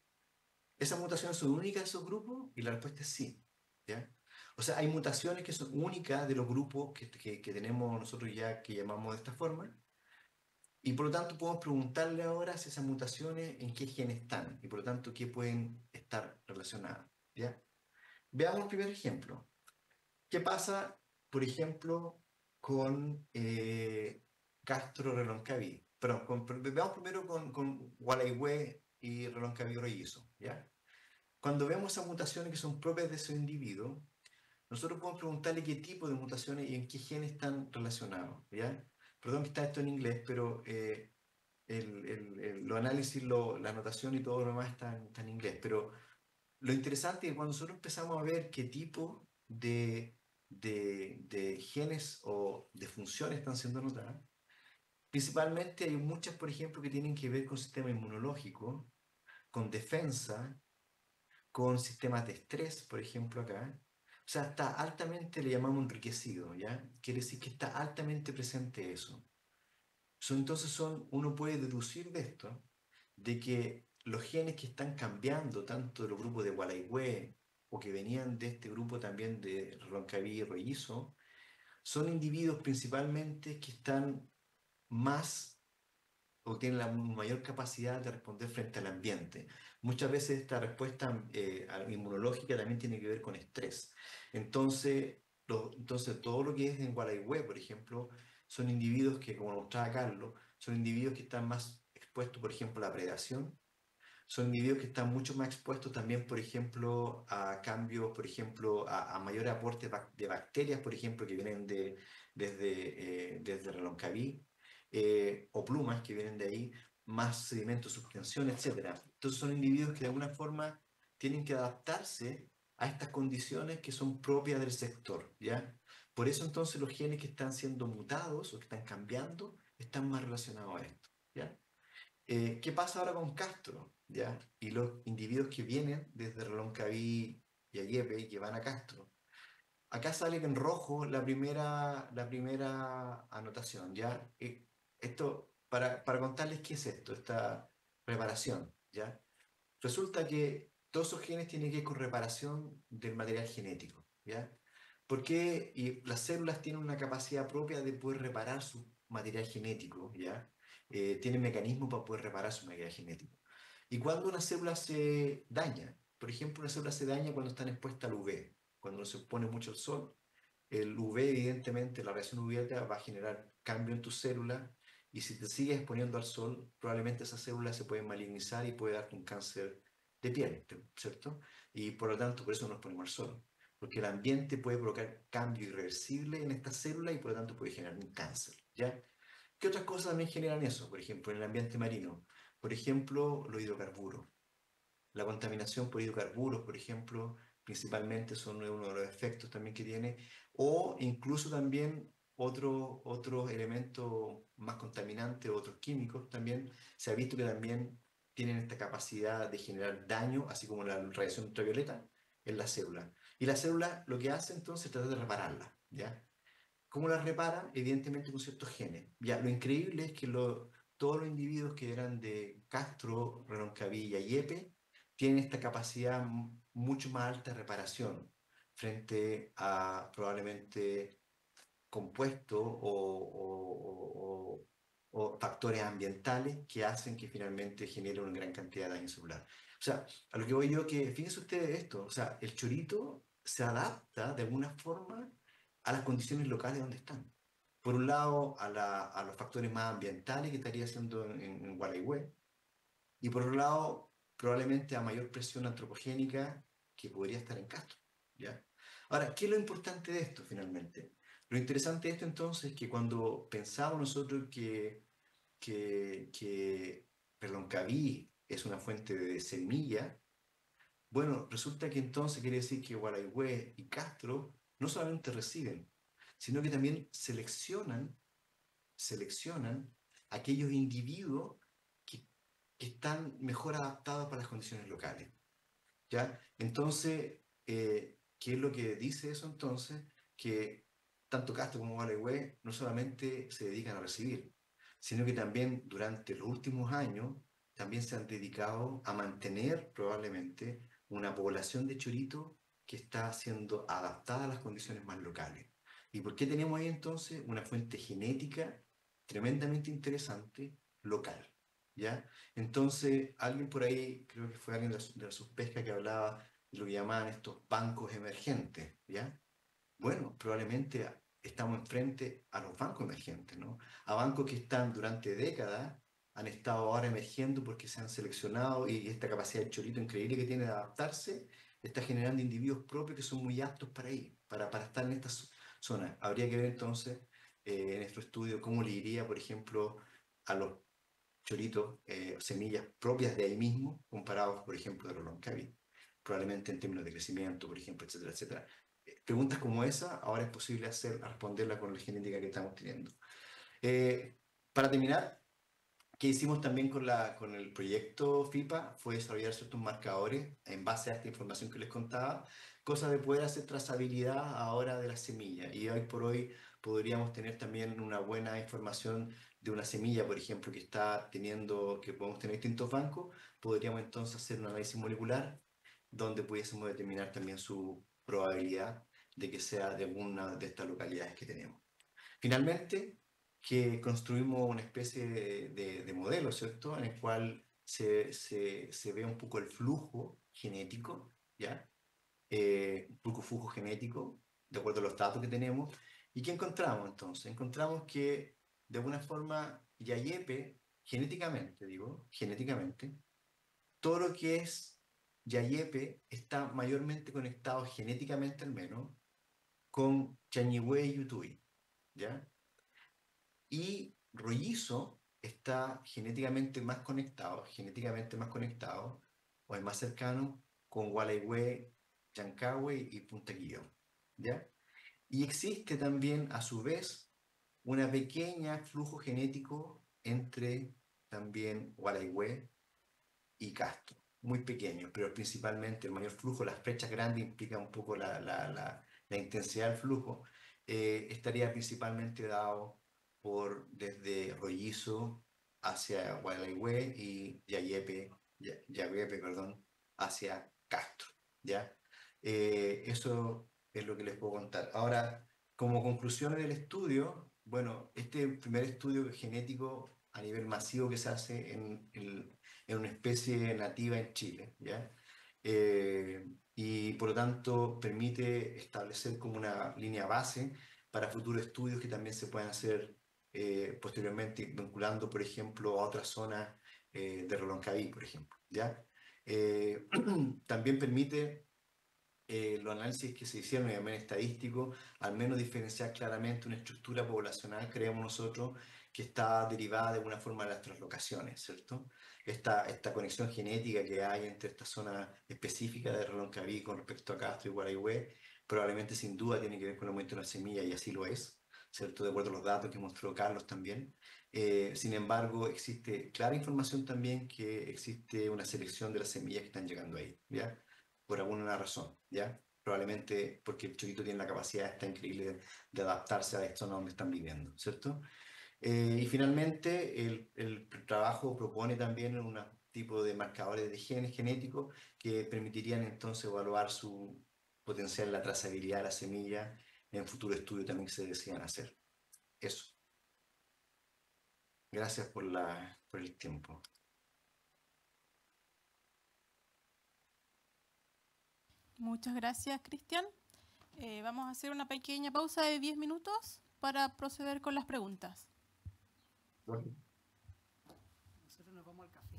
¿esas mutaciones son únicas de esos grupos? Y la respuesta es sí, ¿ya? O sea, hay mutaciones que son únicas de los grupos que tenemos nosotros ya que llamamos de esta forma, y por lo tanto podemos preguntarle ahora si esas mutaciones en qué genes están, y por lo tanto qué pueden estar relacionadas, ¿ya? Veamos el primer ejemplo. ¿Qué pasa, por ejemplo, con Castro Reloncaví? Perdón, veamos primero con Gualeguay y Reloncaví Rollizo, ¿ya? Cuando vemos esas mutaciones que son propias de ese individuo, nosotros podemos preguntarle qué tipo de mutaciones y en qué genes están relacionados, ¿ya? Perdón que está esto en inglés, pero los análisis, la anotación y todo lo demás está en inglés. Pero lo interesante es que cuando nosotros empezamos a ver qué tipo de genes o de funciones están siendo anotadas, principalmente hay muchas, por ejemplo, que tienen que ver con sistema inmunológico, con defensa, con sistemas de estrés, por ejemplo, acá. O sea, está altamente, le llamamos enriquecido, ¿ya? Quiere decir que está altamente presente eso. Uno puede deducir de esto, de que los genes que están cambiando, tanto de los grupos de Gualeguay o que venían de este grupo también de Roncaví y Rollizo, son individuos principalmente que están más o tienen la mayor capacidad de responder frente al ambiente. Muchas veces esta respuesta inmunológica también tiene que ver con estrés. Entonces todo lo que es en Gualeguay, por ejemplo, son individuos que, como mostraba Carlos, son individuos que están más expuestos, por ejemplo, a la predación, son individuos que están mucho más expuestos también, por ejemplo, a cambios, por ejemplo, a mayor aporte de bacterias, por ejemplo, que vienen desde Reloncaví, o plumas que vienen de ahí, más sedimentos, suspensión, etcétera. Entonces son individuos que de alguna forma tienen que adaptarse a estas condiciones que son propias del sector, ¿ya? Por eso entonces los genes que están siendo mutados o que están cambiando están más relacionados a esto, ¿ya? ¿Qué pasa ahora con Castro? ¿Ya? Y los individuos que vienen desde Reloncaví y Ayepe y que van a Castro. Acá sale en rojo la primera anotación, ¿ya? Esto, para contarles qué es esto, esta reparación, ¿ya? Resulta que todos esos genes tienen que ir con reparación del material genético, ¿ya? Porque las células tienen una capacidad propia de poder reparar su material genético, ¿ya? Tienen mecanismos para poder reparar su material genético. Y cuando una célula se daña, por ejemplo, una célula se daña cuando está expuesta al UV, cuando se expone mucho al sol, el UV, evidentemente, la radiación UV va a generar cambio en tu célula y si te sigues exponiendo al sol, probablemente esa célula se puede malignizar y puede darte un cáncer de piel, ¿cierto? Y por lo tanto, por eso nos ponemos al sol, porque el ambiente puede provocar cambio irreversible en esta célula y por lo tanto puede generar un cáncer, ¿ya? ¿Qué otras cosas también generan eso? Por ejemplo, en el ambiente marino. Por ejemplo, los hidrocarburos. La contaminación por hidrocarburos, por ejemplo, principalmente son uno de los efectos también que tiene, o incluso también otros elementos más contaminantes, otros químicos también, se ha visto que también tienen esta capacidad de generar daño, así como la radiación ultravioleta, en la célula. Y la célula lo que hace entonces es tratar de repararla, ¿ya? ¿Cómo la repara? Evidentemente con ciertos genes. Ya, lo increíble es que todos los individuos que eran de Castro, Reloncaví y Yepe tienen esta capacidad mucho más alta de reparación frente a probablemente compuestos o factores ambientales que hacen que finalmente genere una gran cantidad de daño celular. O sea, a lo que voy yo que, fíjense ustedes esto, o sea, el chorito se adapta de alguna forma a las condiciones locales donde están. Por un lado, a los factores más ambientales que estaría haciendo en Gualeguay, y por otro lado, probablemente a mayor presión antropogénica que podría estar en Castro, ¿ya? Ahora, ¿qué es lo importante de esto finalmente? Lo interesante de esto entonces es que cuando pensamos nosotros que Reloncaví es una fuente de semilla, bueno, resulta que entonces quiere decir que Gualeguay y Castro no solamente reciben, sino que también seleccionan aquellos individuos que, que están mejor adaptados para las condiciones locales. ¿Ya? Entonces, ¿qué es lo que dice eso entonces? Que tanto Castro como Gualeguay no solamente se dedican a recibir, sino que también durante los últimos años también se han dedicado a mantener probablemente una población de choritos que está siendo adaptada a las condiciones más locales. ¿Y por qué tenemos ahí entonces una fuente genética tremendamente interesante local? ¿Ya? Entonces, alguien por ahí, creo que fue alguien de la Suspesca que hablaba de lo que llamaban estos bancos emergentes, ¿ya? Bueno, probablemente estamos enfrente a los bancos emergentes, ¿no? A bancos que están durante décadas, han estado ahora emergiendo porque se han seleccionado y esta capacidad de chorito increíble que tiene de adaptarse, está generando individuos propios que son muy aptos para ir, para estar en estas zonas. Habría que ver entonces en nuestro estudio cómo le iría, por ejemplo, a los choritos, semillas propias de ahí mismo, comparados, por ejemplo, de los loncaví, probablemente en términos de crecimiento, por ejemplo, etcétera, etcétera. Preguntas como esa, ahora es posible responderla con la genética que estamos teniendo. Para terminar, ¿qué hicimos también con el proyecto FIPA? Fue desarrollar ciertos marcadores en base a esta información que les contaba, cosa de poder hacer trazabilidad ahora de la semilla. Y hoy por hoy podríamos tener también una buena información de una semilla, por ejemplo, que está teniendo, que podemos tener distintos bancos, podríamos entonces hacer un análisis molecular donde pudiésemos determinar también su probabilidad de que sea de alguna de estas localidades que tenemos. Finalmente, que construimos una especie de modelo, ¿cierto? En el cual se ve un poco el flujo genético, ¿ya? Un poco flujo genético, de acuerdo a los datos que tenemos. ¿Y qué encontramos entonces? Encontramos que, de alguna forma, Yayepe, genéticamente, digo, genéticamente, todo lo que es Yayepe está mayormente conectado genéticamente al menos con Chañihue y Yutui, ¿ya? Y rollizo está genéticamente más conectado, o es más cercano con Gualeguay, Chancahue y Punta Quillón, ¿ya? Y existe también, a su vez, una pequeña flujo genético entre también Gualeguay y Castro, muy pequeño, pero principalmente el mayor flujo, las flechas grandes implican un poco la intensidad del flujo, estaría principalmente dado por desde Rollizo hacia Gualeguay y Yaguepe, perdón, hacia Castro, ¿ya? Eso es lo que les puedo contar. Ahora, como conclusiones del estudio, bueno, este primer estudio genético a nivel masivo que se hace en una especie nativa en Chile, ¿ya? Y por lo tanto permite establecer como una línea base para futuros estudios que también se puedan hacer posteriormente, vinculando, por ejemplo, a otras zonas de Reloncaví, por ejemplo, ¿ya? Eh, también permite los análisis que se hicieron y también estadísticos, al menos diferenciar claramente una estructura poblacional, creemos nosotros, que está derivada de alguna forma de las translocaciones, ¿cierto? Esta conexión genética que hay entre esta zona específica de Reloncaví con respecto a Castro y Gualeguay, probablemente sin duda tiene que ver con el aumento de la semilla y así lo es, ¿cierto? De acuerdo a los datos que mostró Carlos también. Sin embargo, existe clara información también que existe una selección de las semillas que están llegando ahí, ¿ya? Por alguna razón, ¿ya? Probablemente porque el chorito tiene la capacidad esta increíble de adaptarse a esto donde están viviendo, ¿cierto? Y finalmente, el trabajo propone también un tipo de marcadores de genes genéticos que permitirían entonces evaluar su potencial, la trazabilidad de la semilla en futuro estudio también que se decidan hacer. Eso. Gracias por el tiempo.
Muchas gracias, Cristian. Vamos a hacer una pequeña pausa de 10 minutos para proceder con las preguntas.
Bueno.
Nosotros nos vamos al café.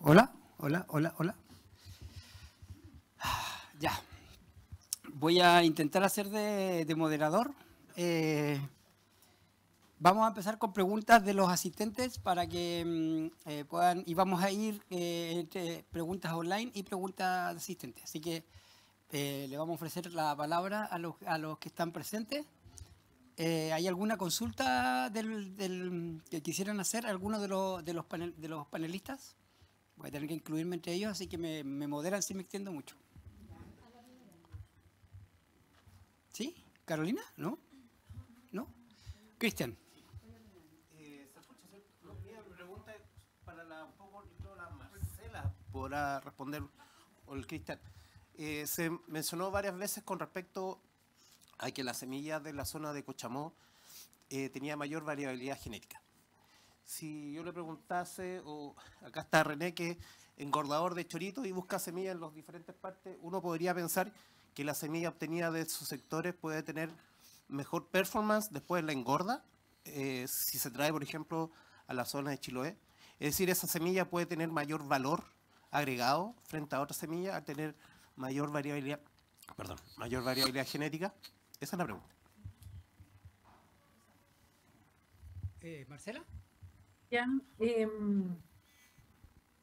Hola. Ya. Voy a intentar hacer de moderador. Vamos a empezar con preguntas de los asistentes para que puedan, y vamos a ir entre preguntas online y preguntas de asistentes. Así que le vamos a ofrecer la palabra a los que están presentes. ¿Hay alguna consulta que quisieran hacer alguno de los panelistas? Voy a tener que incluirme entre ellos, así que me moderan si me extiendo mucho. ¿Sí? ¿Carolina? ¿No? ¿No? Cristian.
Mi pregunta es para un poco la Marcela podrá responder, o el Cristian. Se mencionó varias veces con respecto a que las semillas de la zona de Cochamó tenía mayor variabilidad genética. Si yo le preguntase, o acá está René, que es engordador de chorito y busca semillas en las diferentes partes, uno podría pensar que la semilla obtenida de esos sectores puede tener mejor performance después de la engorda, si se trae, por ejemplo, a la zona de Chiloé. Es decir, esa semilla puede tener mayor valor agregado frente a otra semilla, a tener mayor variabilidad genética. Esa es la pregunta.
¿Marcela?
Ya,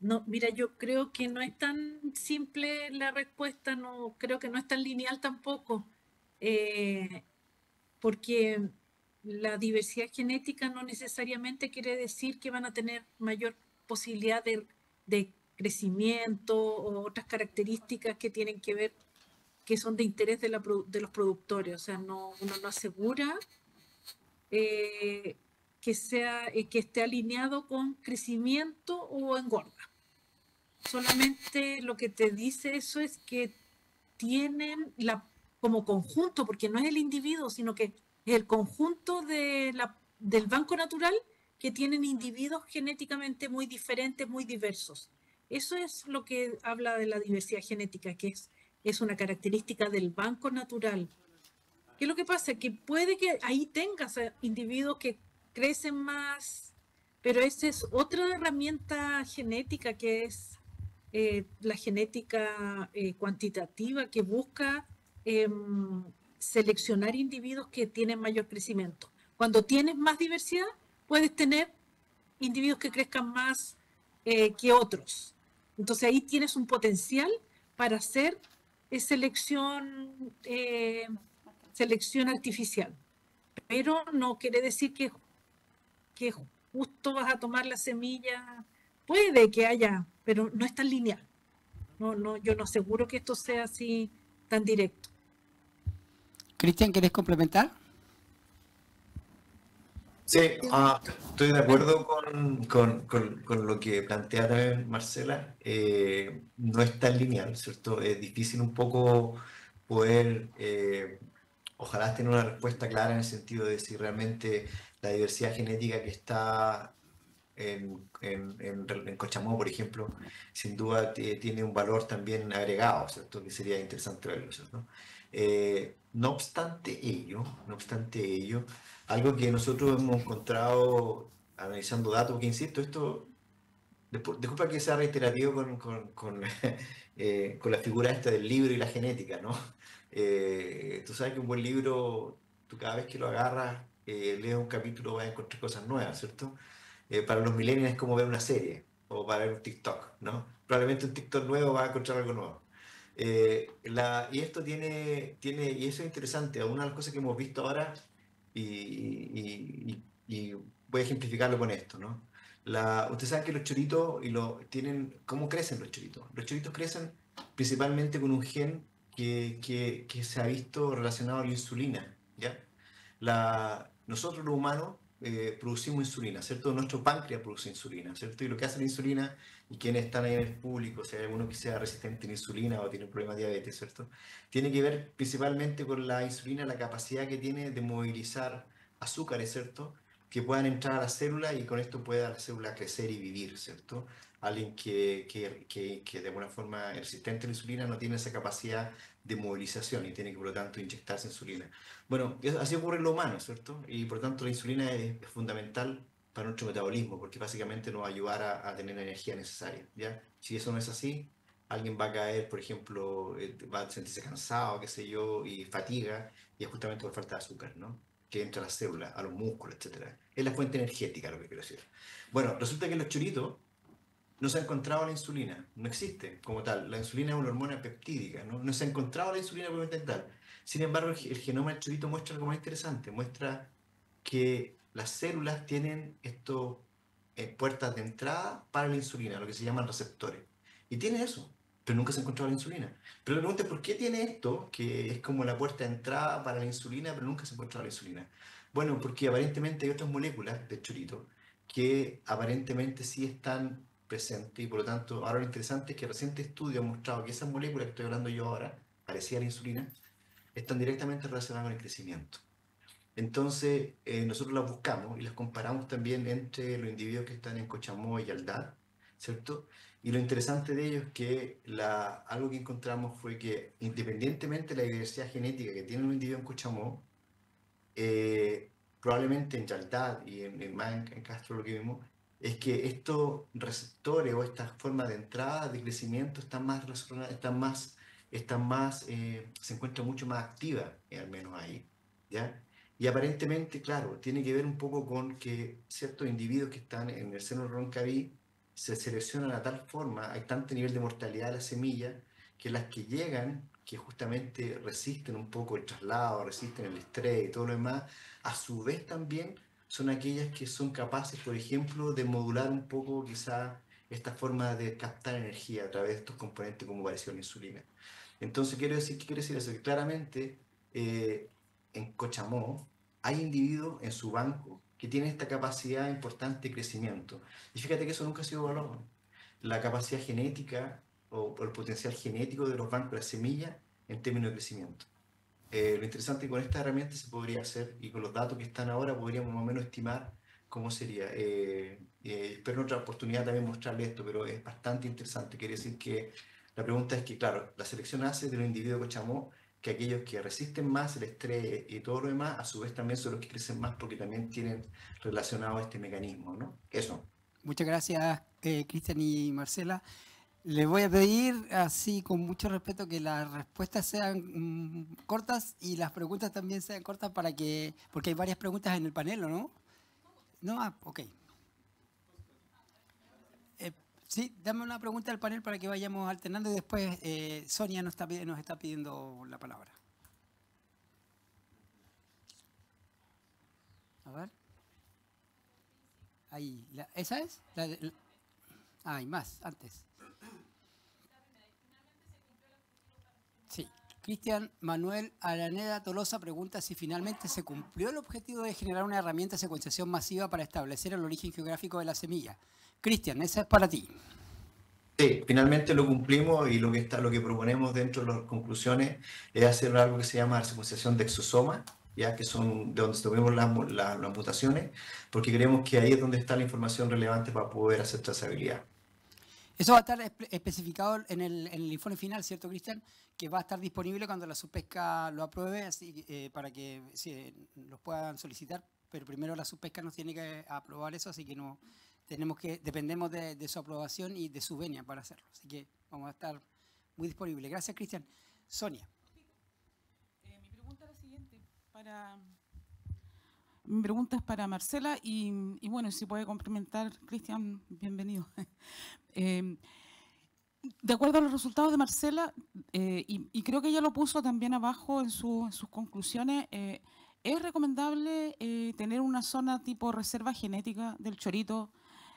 no, mira, yo creo que no es tan simple la respuesta, no creo que no es tan lineal tampoco, porque la diversidad genética no necesariamente quiere decir que van a tener mayor posibilidad de crecimiento o otras características que tienen que ver, que son de interés de los productores. O sea, uno no asegura que esté alineado con crecimiento o engorda. Solamente lo que te dice eso es que tienen como conjunto, porque no es el individuo, sino que es el conjunto del banco natural, que tienen individuos genéticamente muy diferentes, muy diversos. Eso es lo que habla de la diversidad genética, que es una característica del banco natural. ¿Qué es lo que pasa? Que puede que ahí tengas individuos que crecen más, pero esa es otra herramienta genética, que es la genética cuantitativa, que busca seleccionar individuos que tienen mayor crecimiento. Cuando tienes más diversidad, puedes tener individuos que crezcan más que otros. Entonces ahí tienes un potencial para hacer selección artificial. Pero no quiere decir que justo vas a tomar la semilla. Puede que haya, pero no es tan lineal. Yo no aseguro que esto sea así tan directo.
Cristian, ¿quieres complementar?
Sí, estoy de acuerdo con lo que plantea también Marcela. No es tan lineal, ¿cierto? Es difícil un poco poder, ojalá tener una respuesta clara en el sentido de si realmente la diversidad genética que está en Cochamó, por ejemplo, sin duda tiene un valor también agregado, ¿cierto? Que sería interesante verlo, ¿cierto? No obstante ello, algo que nosotros hemos encontrado analizando datos, porque insisto, esto, disculpa que sea reiterativo con la figura esta del libro y la genética, ¿no? Tú sabes que un buen libro, tú cada vez que lo agarras, lees un capítulo, vas a encontrar cosas nuevas, ¿cierto? Para los millennials es como ver una serie o para ver un TikTok, ¿no? Probablemente un TikTok nuevo va a encontrar algo nuevo. Y esto y eso es interesante, una de las cosas que hemos visto ahora, y voy a ejemplificarlo con esto, ¿no? Ustedes saben que los choritos ¿cómo crecen los choritos? Los choritos crecen principalmente con un gen que se ha visto relacionado a la insulina, ¿ya? Nosotros los humanos producimos insulina, ¿cierto? Nuestro páncreas produce insulina, ¿cierto? Y lo que hace la insulina, y quienes están ahí en el público, si hay alguno que sea resistente a la insulina o tiene problemas de diabetes, ¿cierto? Tiene que ver principalmente con la insulina, la capacidad que tiene de movilizar azúcares, ¿cierto? Que puedan entrar a la célula y con esto pueda la célula crecer y vivir, ¿cierto? Alguien que de alguna forma es resistente a la insulina no tiene esa capacidad de movilización y tiene que por lo tanto inyectarse insulina. Bueno, así ocurre en lo humano, ¿cierto? Y por tanto la insulina es fundamental para nuestro metabolismo, porque básicamente nos va a ayudar a tener la energía necesaria, ¿ya? Si eso no es así, alguien va a caer, por ejemplo, va a sentirse cansado, qué sé yo, y fatiga, y es justamente por falta de azúcar, ¿no? Que entra a las células, a los músculos, etcétera. Es la fuente energética, lo que quiero decir. Bueno, resulta que en los choritos no se ha encontrado la insulina, no existe como tal. La insulina es una hormona peptídica, ¿no? No se ha encontrado la insulina propiamente tal. Sin embargo, el genoma del chorito muestra algo más interesante, muestra que las células tienen estos puertas de entrada para la insulina, lo que se llaman receptores. Y tiene eso, pero nunca se ha encontrado la insulina. Pero la pregunta es, ¿por qué tiene esto, que es como la puerta de entrada para la insulina, pero nunca se ha encontrado la insulina? Bueno, porque aparentemente hay otras moléculas del chorito que aparentemente sí están presentes y por lo tanto, ahora lo interesante es que recientes estudios han mostrado que esas moléculas que estoy hablando yo ahora, parecida a la insulina, están directamente relacionadas con el crecimiento. Entonces, nosotros las buscamos y las comparamos también entre los individuos que están en Cochamó y Aldad, ¿cierto? Y lo interesante de ello es que algo que encontramos fue que independientemente de la diversidad genética que tiene un individuo en Cochamó, probablemente en Yaldad y en Castro lo que vimos, es que estos receptores o estas formas de entrada, de crecimiento, están más relacionadas, se encuentran mucho más activas, al menos ahí, ¿ya? Y aparentemente, claro, tiene que ver un poco con que ciertos individuos que están en el seno del Roncaví se seleccionan a tal forma, hay tanto nivel de mortalidad de la semilla, que las que llegan, que justamente resisten un poco el traslado, resisten el estrés y todo lo demás, a su vez también son aquellas que son capaces, por ejemplo, de modular un poco quizá esta forma de captar energía a través de estos componentes como parecido a la insulina. Entonces, ¿qué quiere decir eso? Que claramente en Cochamó hay individuos en su banco que tienen esta capacidad importante de crecimiento. Y fíjate que eso nunca ha sido evaluado. La capacidad genética o el potencial genético de los bancos de la semilla en términos de crecimiento. Lo interesante es que con esta herramienta se podría hacer y con los datos que están ahora podríamos más o menos estimar cómo sería. Espero en otra oportunidad también mostrarle esto, pero es bastante interesante. Quiere decir que la pregunta es que, claro, la selección hace de los individuos de Cochamó que aquellos que resisten más el estrés y todo lo demás, a su vez también son los que crecen más porque también tienen relacionado este mecanismo, ¿no? Eso.
Muchas gracias, Cristian y Marcela. Les voy a pedir, así con mucho respeto, que las respuestas sean cortas y las preguntas también sean cortas porque hay varias preguntas en el panel, ¿o no? No, ok. Sí, dame una pregunta al panel para que vayamos alternando y después Sonia nos está pidiendo la palabra. A ver. Ahí, ¿esa es? Hay más, antes. Sí. Cristian Manuel Araneda Tolosa pregunta si finalmente se cumplió el objetivo de generar una herramienta de secuenciación masiva para establecer el origen geográfico de la semilla. Cristian, esa es para ti.
Sí, finalmente lo cumplimos y lo que proponemos dentro de las conclusiones es hacer algo que se llama secuenciación de exosomas, ya que son de donde tomemos las mutaciones, porque creemos que ahí es donde está la información relevante para poder hacer trazabilidad.
Eso va a estar especificado en el informe final, ¿cierto, Cristian? Que va a estar disponible cuando la subpesca lo apruebe, así, para que los puedan solicitar, pero primero la subpesca nos tiene que aprobar eso, así que no dependemos de su aprobación y de su venia para hacerlo. Así que vamos a estar muy disponibles. Gracias, Cristian. Sonia.
Mi pregunta es la siguiente. Mi pregunta es para Marcela y bueno, si puede complementar, Cristian, bienvenido. De acuerdo a los resultados de Marcela, y creo que ella lo puso también abajo en sus conclusiones, ¿es recomendable tener una zona tipo reserva genética del chorito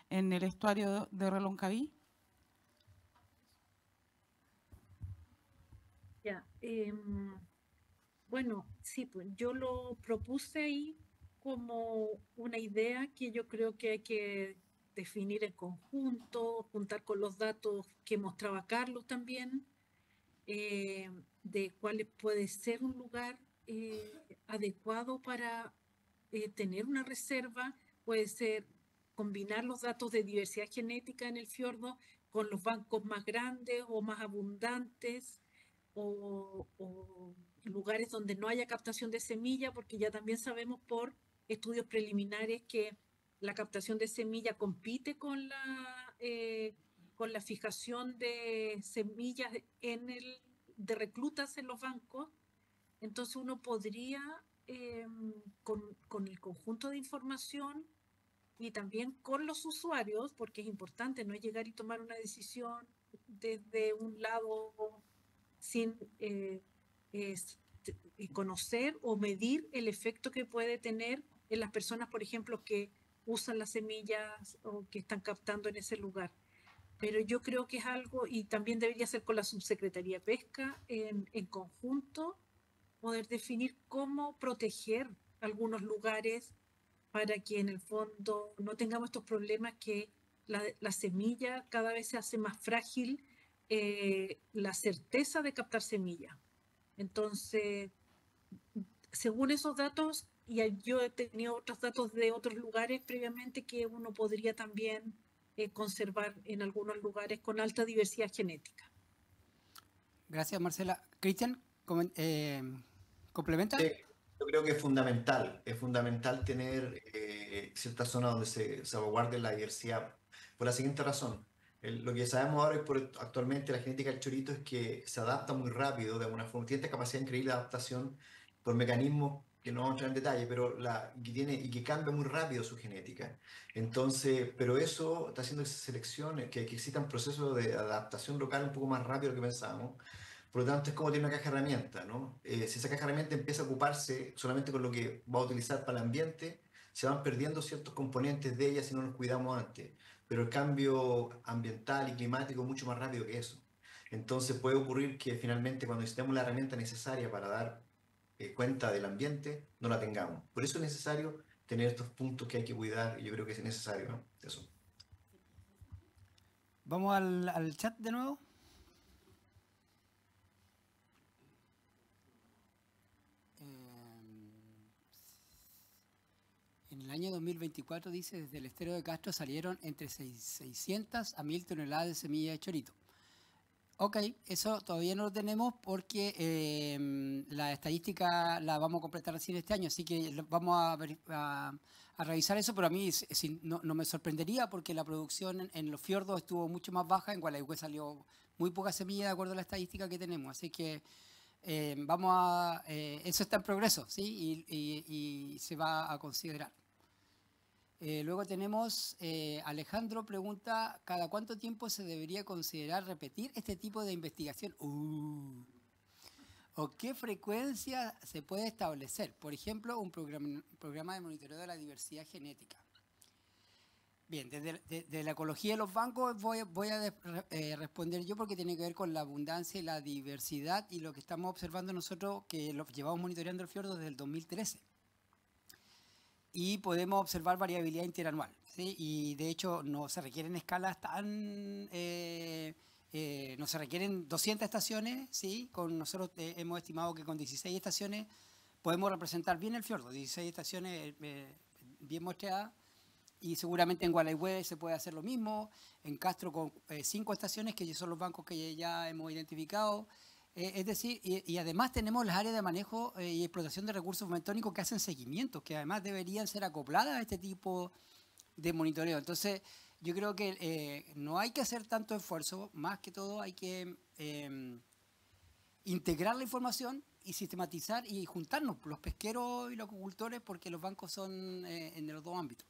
en el estuario de Reloncaví?
Ya, bueno, sí, pues yo lo propuse ahí como una idea que yo creo que hay que definir en conjunto, juntar con los datos que mostraba Carlos también, de cuál puede ser un lugar adecuado para tener una reserva, puede ser combinar los datos de diversidad genética en el fiordo con los bancos más grandes o más abundantes, o lugares donde no haya captación de semilla, porque ya también sabemos por estudios preliminares que la captación de semilla compite con la fijación de semillas de reclutas en los bancos. Entonces uno podría, con el conjunto de información y también con los usuarios, porque es importante no llegar y tomar una decisión desde un lado sin conocer o medir el efecto que puede tener en las personas, por ejemplo, que usan las semillas o que están captando en ese lugar. Pero yo creo que es algo, y también debería ser con la Subsecretaría de Pesca, en conjunto, poder definir cómo proteger algunos lugares para que en el fondo no tengamos estos problemas que la semilla cada vez se hace más frágil, la certeza de captar semilla. Entonces, según esos datos, y yo he tenido otros datos de otros lugares previamente que uno podría también conservar en algunos lugares con alta diversidad genética.
Gracias, Marcela. Cristian, ¿complementa?
Sí, yo creo que es fundamental tener ciertas zonas donde se salvaguarde la diversidad, por la siguiente razón. Lo que sabemos ahora actualmente la genética del chorito es que se adapta muy rápido, de alguna forma, tiene esta capacidad increíble de adaptación por mecanismos que no vamos a entrar en detalle, pero que cambia muy rápido su genética. Entonces, pero eso está haciendo selecciones, que existan procesos de adaptación local un poco más rápido de lo que pensábamos. Por lo tanto, es como tener una caja de herramientas, ¿no? Si esa caja de herramientas empieza a ocuparse solamente con lo que va a utilizar para el ambiente, se van perdiendo ciertos componentes de ella si no nos cuidamos antes. Pero el cambio ambiental y climático es mucho más rápido que eso. Entonces puede ocurrir que finalmente cuando necesitemos la herramienta necesaria para dar cuenta del ambiente, no la tengamos. Por eso es necesario tener estos puntos que hay que cuidar y yo creo que es necesario, ¿no? Eso.
Vamos al chat de nuevo. En el año 2024, dice, desde el estero de Castro salieron entre 600 a 1000 toneladas de semilla de chorito. Ok, eso todavía no lo tenemos porque la estadística la vamos a completar recién este año, así que vamos a revisar eso, pero a mí no me sorprendería porque la producción en los fiordos estuvo mucho más baja, en Gualeguay salió muy poca semilla de acuerdo a la estadística que tenemos, así que eso está en progreso, ¿sí? Y se va a considerar. Luego tenemos, Alejandro pregunta, ¿cada cuánto tiempo se debería considerar repetir este tipo de investigación? ¿O qué frecuencia se puede establecer? Por ejemplo, un programa de monitoreo de la diversidad genética. Bien, desde la ecología de los bancos voy a responder yo porque tiene que ver con la abundancia y la diversidad y lo que estamos observando nosotros, que lo llevamos monitoreando el fiordo desde el 2013. Y podemos observar variabilidad interanual, ¿sí? Y de hecho no se requieren escalas tan... no se requieren 200 estaciones, ¿sí? Nosotros hemos estimado que con 16 estaciones podemos representar bien el fiordo, 16 estaciones bien muestreadas. Y seguramente en Gualeguay se puede hacer lo mismo, en Castro con 5 estaciones, que son los bancos que ya hemos identificado. Es decir, y además tenemos las áreas de manejo y explotación de recursos bentónicos que hacen seguimiento, que además deberían ser acopladas a este tipo de monitoreo. Entonces, yo creo que no hay que hacer tanto esfuerzo, más que todo hay que integrar la información y sistematizar y juntarnos, los pesqueros y los acuicultores, porque los bancos son en los dos ámbitos.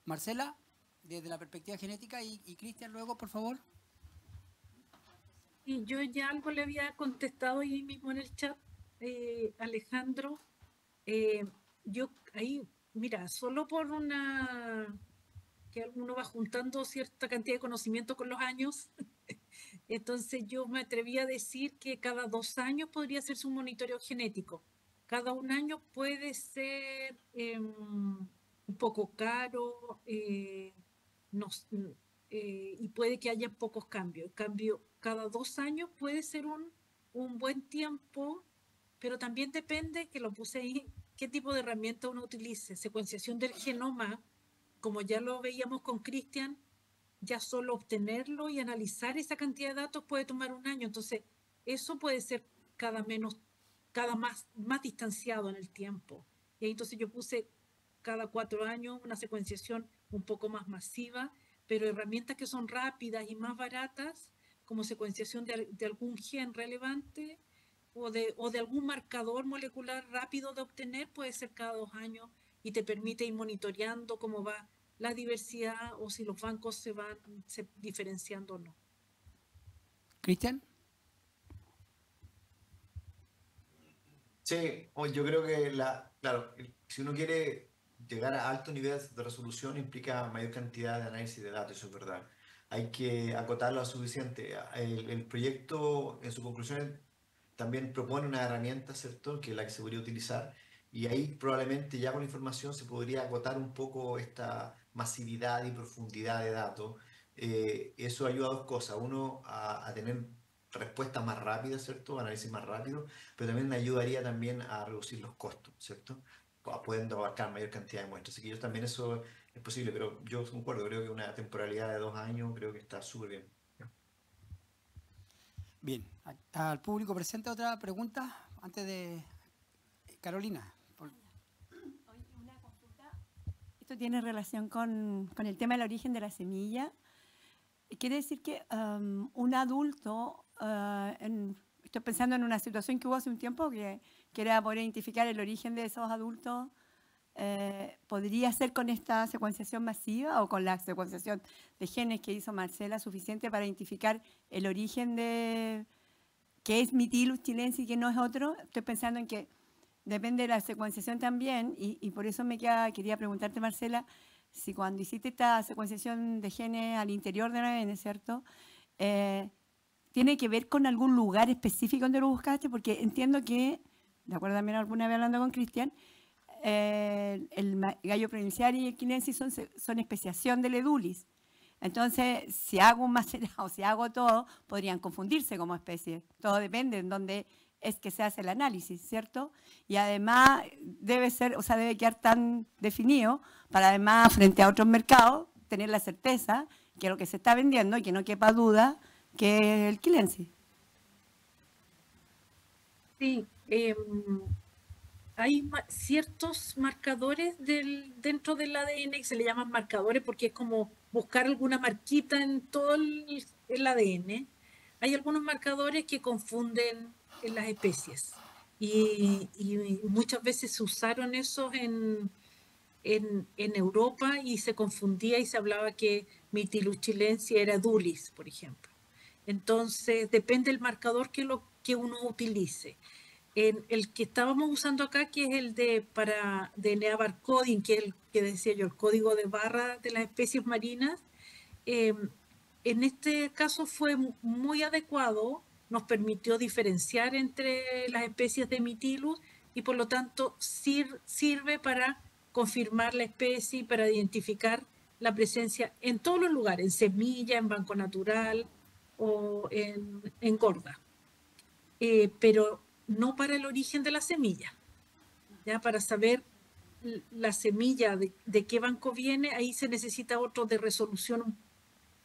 Marcela, desde la perspectiva genética, y Cristian luego, por favor.
Y yo ya algo le había contestado ahí mismo en el chat, Alejandro. Yo ahí, mira, solo por que uno va juntando cierta cantidad de conocimiento con los años, entonces yo me atreví a decir que cada 2 años podría hacerse un monitoreo genético. Cada 1 año puede ser un poco caro, y puede que haya pocos cambios. En cambio, cada 2 años puede ser un buen tiempo, pero también depende, que lo puse ahí, qué tipo de herramienta uno utilice. Secuenciación del genoma, como ya lo veíamos con Cristian, ya solo obtenerlo y analizar esa cantidad de datos puede tomar 1 año. Entonces, eso puede ser cada más distanciado en el tiempo. Y ahí entonces yo puse cada 4 años, una secuenciación un poco más masiva, pero herramientas que son rápidas y más baratas, como secuenciación de algún gen relevante o de algún marcador molecular rápido de obtener, puede ser cada 2 años y te permite ir monitoreando cómo va la diversidad o si los bancos se van diferenciando o no.
Cristian.
Sí, yo creo que claro, si uno quiere llegar a altos niveles de resolución implica mayor cantidad de análisis de datos, eso es verdad. Hay que acotarlo a suficiente. El proyecto, en sus conclusiones, también propone una herramienta, ¿cierto?, que es la que se podría utilizar, y ahí probablemente ya con la información se podría acotar un poco esta masividad y profundidad de datos. Eso ayuda a dos cosas. Uno, a tener respuestas más rápidas, ¿cierto?, análisis más rápido, pero también ayudaría también a reducir los costos, ¿cierto?, pudiendo abarcar mayor cantidad de muestras. Así que yo también eso es posible, pero yo concuerdo, creo que una temporalidad de 2 años creo que está súper bien.
Bien, al público presente otra pregunta antes de Carolina.
Oye, una consulta. Esto tiene relación con el tema del origen de la semilla. Quiere decir que un adulto, estoy pensando en una situación que hubo hace un tiempo, que era poder identificar el origen de esos adultos, ¿podría ser con esta secuenciación masiva o con la secuenciación de genes que hizo Marcela suficiente para identificar el origen de qué es Mytilus chilensis y qué no es otro? Estoy pensando en que depende de la secuenciación también, y por eso quería preguntarte, Marcela, si cuando hiciste esta secuenciación de genes al interior del ADN, ¿cierto?, ¿tiene que ver con algún lugar específico donde lo buscaste? Porque entiendo que, de acuerdo también alguna vez hablando con Cristian, el gallo provincial y el quilensis son especiación del edulis. Entonces, si hago un macerado, si hago todo, podrían confundirse como especie. Todo depende en dónde es que se hace el análisis, ¿cierto? Y además debe quedar tan definido para además, frente a otros mercados, tener la certeza que lo que se está vendiendo, y que no quepa duda, que es el quilensis.
Sí, hay ciertos marcadores dentro del ADN que se le llaman marcadores porque es como buscar alguna marquita en todo el ADN. Hay algunos marcadores que confunden en las especies y muchas veces se usaron esos en Europa y se confundía y se hablaba que Mytilus chilensis era Edulis, por ejemplo. Entonces, depende del marcador que uno utilice. El que estábamos usando acá, que es el para DNA barcoding, que es el que decía yo, el código de barra de las especies marinas, en este caso fue muy adecuado, nos permitió diferenciar entre las especies de Mytilus y por lo tanto sirve para confirmar la especie, para identificar la presencia en todos los lugares, en semilla, en banco natural o en gorda. Pero no para el origen de la semilla. ¿Ya? Para saber la semilla de qué banco viene, ahí se necesita otro de resolución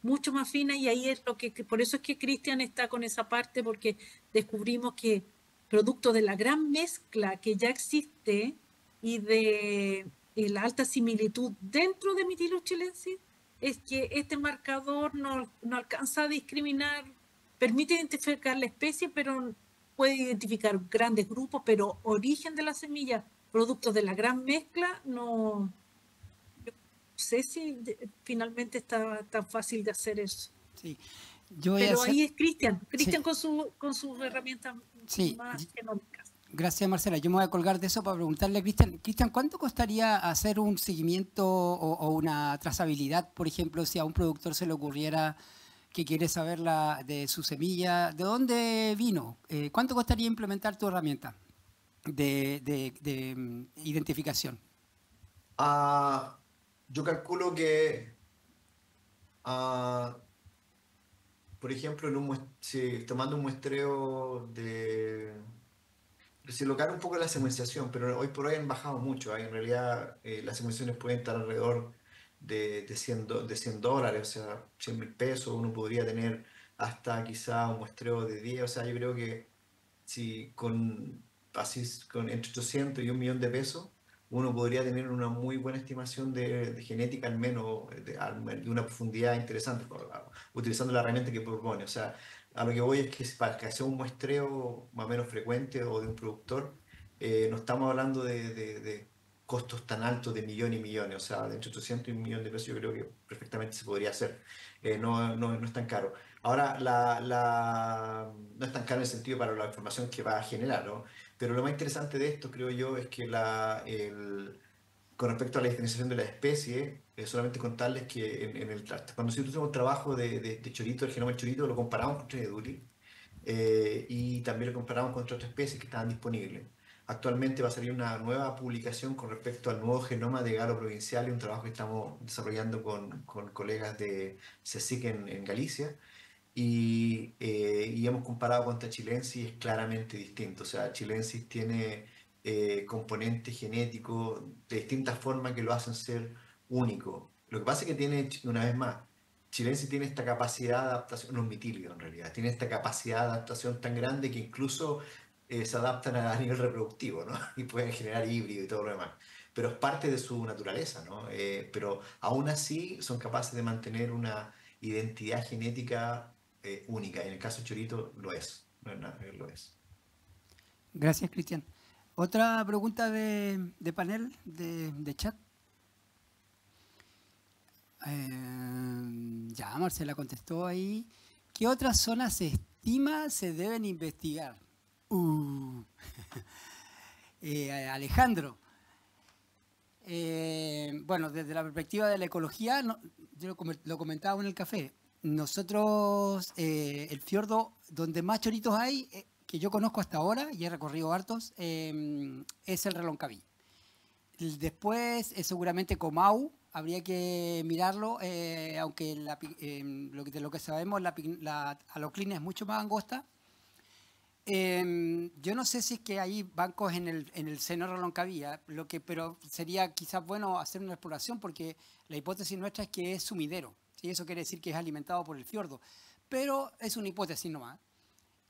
mucho más fina y ahí es por eso es que Cristian está con esa parte, porque descubrimos que producto de la gran mezcla que ya existe y de la alta similitud dentro de Mytilus chilensis, es que este marcador no alcanza a discriminar, permite identificar la especie, pero puede identificar grandes grupos, pero origen de la semilla, producto de la gran mezcla, no sé si finalmente está tan fácil de hacer eso.
Sí.
Pero ahí es Cristian
Sí.
con sus herramientas
Sí.
más genómicas.
Gracias, Marcela. Yo me voy a colgar de eso para preguntarle a Cristian. Cristian, ¿cuánto costaría hacer un seguimiento o una trazabilidad, por ejemplo, si a un productor se le ocurriera que quiere saber de su semilla, de dónde vino? ¿Cuánto costaría implementar tu herramienta de identificación?
Yo calculo que, por ejemplo, tomando un muestreo de deslocar un poco la secuenciación, pero hoy por hoy han bajado mucho. En realidad, las secuenciaciones pueden estar alrededor de $100, o sea, 100.000 pesos. Uno podría tener hasta quizá un muestreo de 10. O sea, yo creo que si con entre 800 y 1 millón de pesos, uno podría tener una muy buena estimación de genética, al menos de una profundidad interesante, utilizando la herramienta que propone. O sea, a lo que voy es que para que sea un muestreo más o menos frecuente o de un productor, no estamos hablando de costos tan altos de millones y millones. O sea, de entre 800 y 1 millón de pesos yo creo que perfectamente se podría hacer. No es tan caro. Ahora, no es tan caro en el sentido para la información que va a generar, ¿no? Pero lo más interesante de esto, creo yo, es que con respecto a la diferenciación de la especie, solamente contarles que cuando nosotros hicimos un trabajo de chorito, el genoma del chorito, lo comparamos con Trinidad y también lo comparamos con otras especies que estaban disponibles. Actualmente va a salir una nueva publicación con respecto al nuevo genoma de Galo provincial, y un trabajo que estamos desarrollando con colegas de CSIC en Galicia. Y hemos comparado contra Chilensis y es claramente distinto. O sea, Chilensis tiene componentes genéticos de distintas formas que lo hacen ser único. Lo que pasa es que tiene, una vez más, Chilensis tiene esta capacidad de adaptación, no es mitílido en realidad, tiene esta capacidad de adaptación tan grande que incluso se adaptan a nivel reproductivo, ¿no? Y pueden generar híbrido y todo lo demás. Pero es parte de su naturaleza, ¿no? Pero aún así son capaces de mantener una identidad genética única. En el caso de Chorito lo es, no es nada, lo es.
Gracias, Cristian. Otra pregunta de panel, de chat. Ya, Marcela contestó ahí. ¿Qué otras zonas se estima se deben investigar? Alejandro. Bueno, desde la perspectiva de la ecología, yo lo comentaba en el café. Nosotros, el fiordo donde más choritos hay, que yo conozco hasta ahora, y he recorrido hartos, es el Reloncaví. Después, seguramente Comau, habría que mirarlo, aunque de lo que sabemos, la aloclina es mucho más angosta. Yo no sé si es que hay bancos en el seno de Reloncaví, pero sería quizás bueno hacer una exploración, porque la hipótesis nuestra es que es sumidero. ¿Sí? Eso quiere decir que es alimentado por el fiordo, pero es una hipótesis nomás.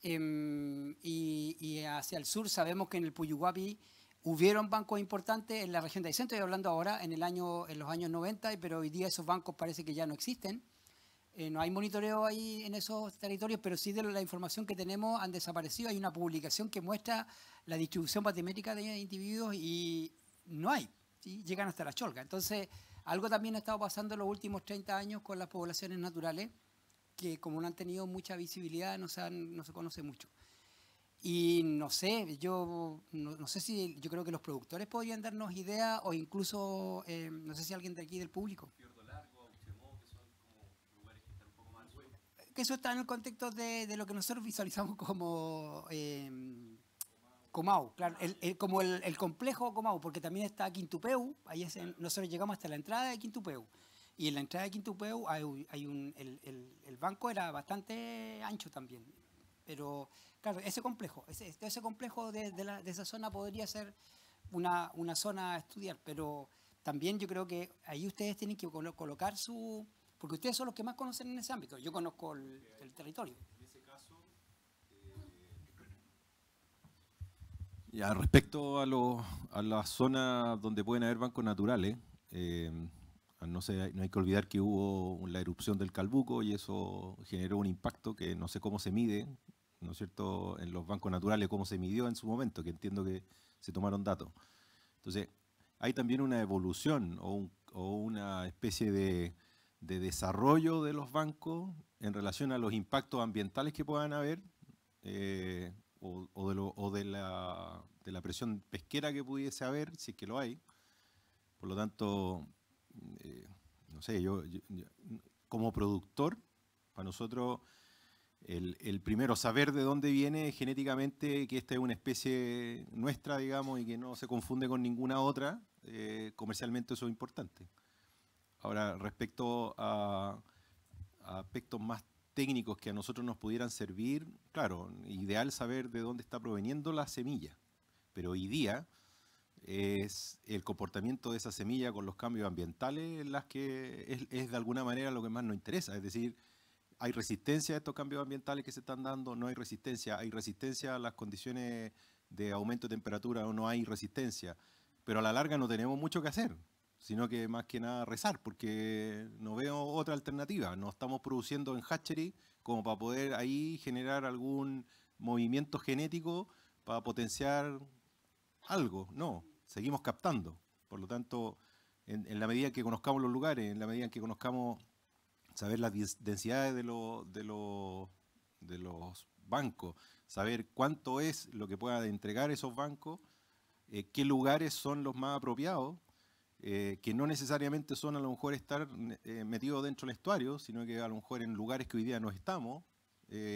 Y hacia el sur sabemos que en el Puyuhuapi hubieron bancos importantes en la región de Aysén, estoy hablando ahora en los años 90, pero hoy día esos bancos parece que ya no existen. No hay monitoreo ahí en esos territorios, pero sí de la información que tenemos han desaparecido. Hay una publicación que muestra la distribución batimétrica de individuos y no hay, ¿sí? Llegan hasta la cholga. Entonces, algo también ha estado pasando en los últimos 30 años con las poblaciones naturales, que como no han tenido mucha visibilidad, no se conoce mucho. Y no sé, yo no sé si yo creo que los productores podrían darnos ideas, o incluso, no sé si alguien de aquí del público. Que eso está en el contexto de lo que nosotros visualizamos como Comau, claro, como el complejo Comau, porque también está Quintupeu, nosotros llegamos hasta la entrada de Quintupeu, y en la entrada de Quintupeu el banco era bastante ancho también, pero claro, ese complejo de esa zona podría ser una zona a estudiar, pero también yo creo que ahí ustedes tienen que colocar porque ustedes son los que más conocen en ese ámbito. Yo conozco el territorio.
En ese caso, ya, respecto a las zonas donde pueden haber bancos naturales, no hay que olvidar que hubo la erupción del Calbuco y eso generó un impacto que no sé cómo se mide, ¿no es cierto?, en los bancos naturales, cómo se midió en su momento, que entiendo que se tomaron datos. Entonces, hay también una evolución o una especie de desarrollo de los bancos en relación a los impactos ambientales que puedan haber, o de la presión pesquera que pudiese haber, si es que lo hay. Por lo tanto, no sé, yo como productor, para nosotros, el primero saber de dónde viene genéticamente, que esta es una especie nuestra, digamos, y que no se confunde con ninguna otra, comercialmente eso es importante. Ahora, respecto a aspectos más técnicos que a nosotros nos pudieran servir, claro, ideal saber de dónde está proveniendo la semilla, pero hoy día es el comportamiento de esa semilla con los cambios ambientales las que es de alguna manera lo que más nos interesa. Es decir, ¿hay resistencia a estos cambios ambientales que se están dando? ¿No hay resistencia? ¿Hay resistencia a las condiciones de aumento de temperatura o no hay resistencia? pero a la larga no tenemos mucho que hacer, sino que más que nada rezar, porque no veo otra alternativa. No estamos produciendo en hatchery como para poder ahí generar algún movimiento genético para potenciar algo. No, seguimos captando. Por lo tanto, en la medida en que conozcamos los lugares, en la medida en que conozcamos saber las densidades de los bancos, saber cuánto es lo que puedan entregar esos bancos, qué lugares son los más apropiados, que no necesariamente son a lo mejor estar metidos dentro del estuario, sino que a lo mejor en lugares que hoy día no estamos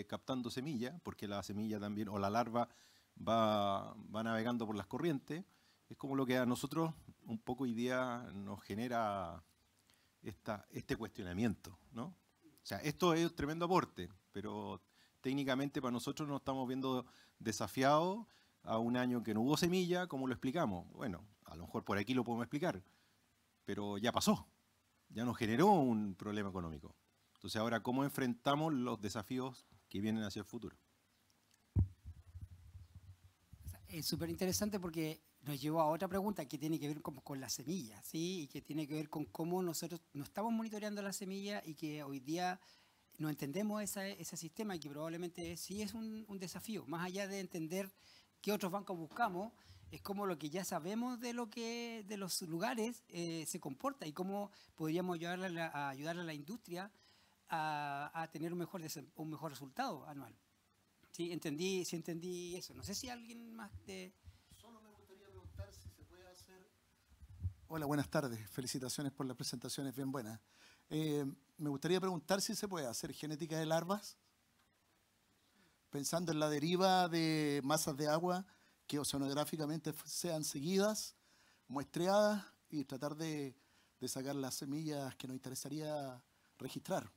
captando semillas, porque la semilla también, o la larva, va navegando por las corrientes. Es como lo que a nosotros un poco hoy día nos genera este cuestionamiento, ¿no? O sea, esto es un tremendo aporte, pero técnicamente para nosotros nos estamos viendo desafiados a un año que no hubo semilla, ¿cómo lo explicamos? Bueno, a lo mejor por aquí lo podemos explicar, pero ya pasó, ya nos generó un problema económico. Entonces ahora, ¿cómo enfrentamos los desafíos que vienen hacia el futuro?
Es súper interesante porque nos llevó a otra pregunta que tiene que ver con la semilla, ¿sí? Y que tiene que ver con cómo nosotros no estamos monitoreando la semilla y que hoy día no entendemos ese sistema y que probablemente sí es un desafío. Más allá de entender qué otros bancos buscamos, es cómo lo que ya sabemos de los lugares se comporta y cómo podríamos ayudarle a la industria a tener un mejor resultado anual. Sí, entendí eso. No sé si alguien más de...
Solo me gustaría preguntar si se puede hacer... Hola, buenas tardes. Felicitaciones por las presentaciones bien buenas. Me gustaría preguntar si se puede hacer genética de larvas, pensando en la deriva de masas de agua que oceanográficamente sean seguidas, muestreadas y tratar de sacar las semillas que nos interesaría registrar.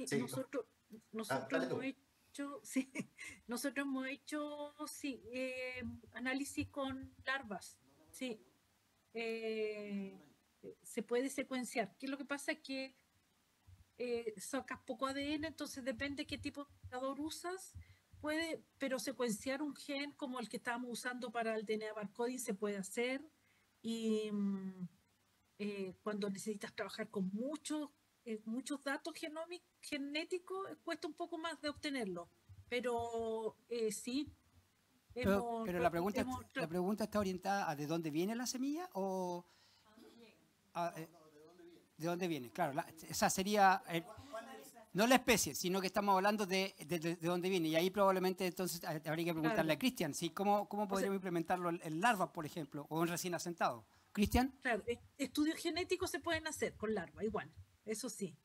Sí.
Nosotros
dale tú.
hemos hecho, sí, nosotros hemos hecho análisis con larvas, sí. Se puede secuenciar. ¿Qué es lo que pasa? Es que sacas poco ADN, entonces depende qué tipo de computador usas, pero secuenciar un gen como el que estábamos usando para el DNA barcoding se puede hacer, y cuando necesitas trabajar con muchos datos genéticos, cuesta un poco más de obtenerlo, pero sí.
Pero la pregunta está orientada a de dónde viene la semilla o de dónde viene. Claro, esa sería no la especie, sino que estamos hablando de dónde viene. Y ahí probablemente entonces habría que preguntarle a Cristian, ¿sí? ¿Cómo podríamos implementarlo en larvas, por ejemplo, o en recién asentado? Cristian.
Claro, estudios genéticos se pueden hacer con larva, igual, eso sí.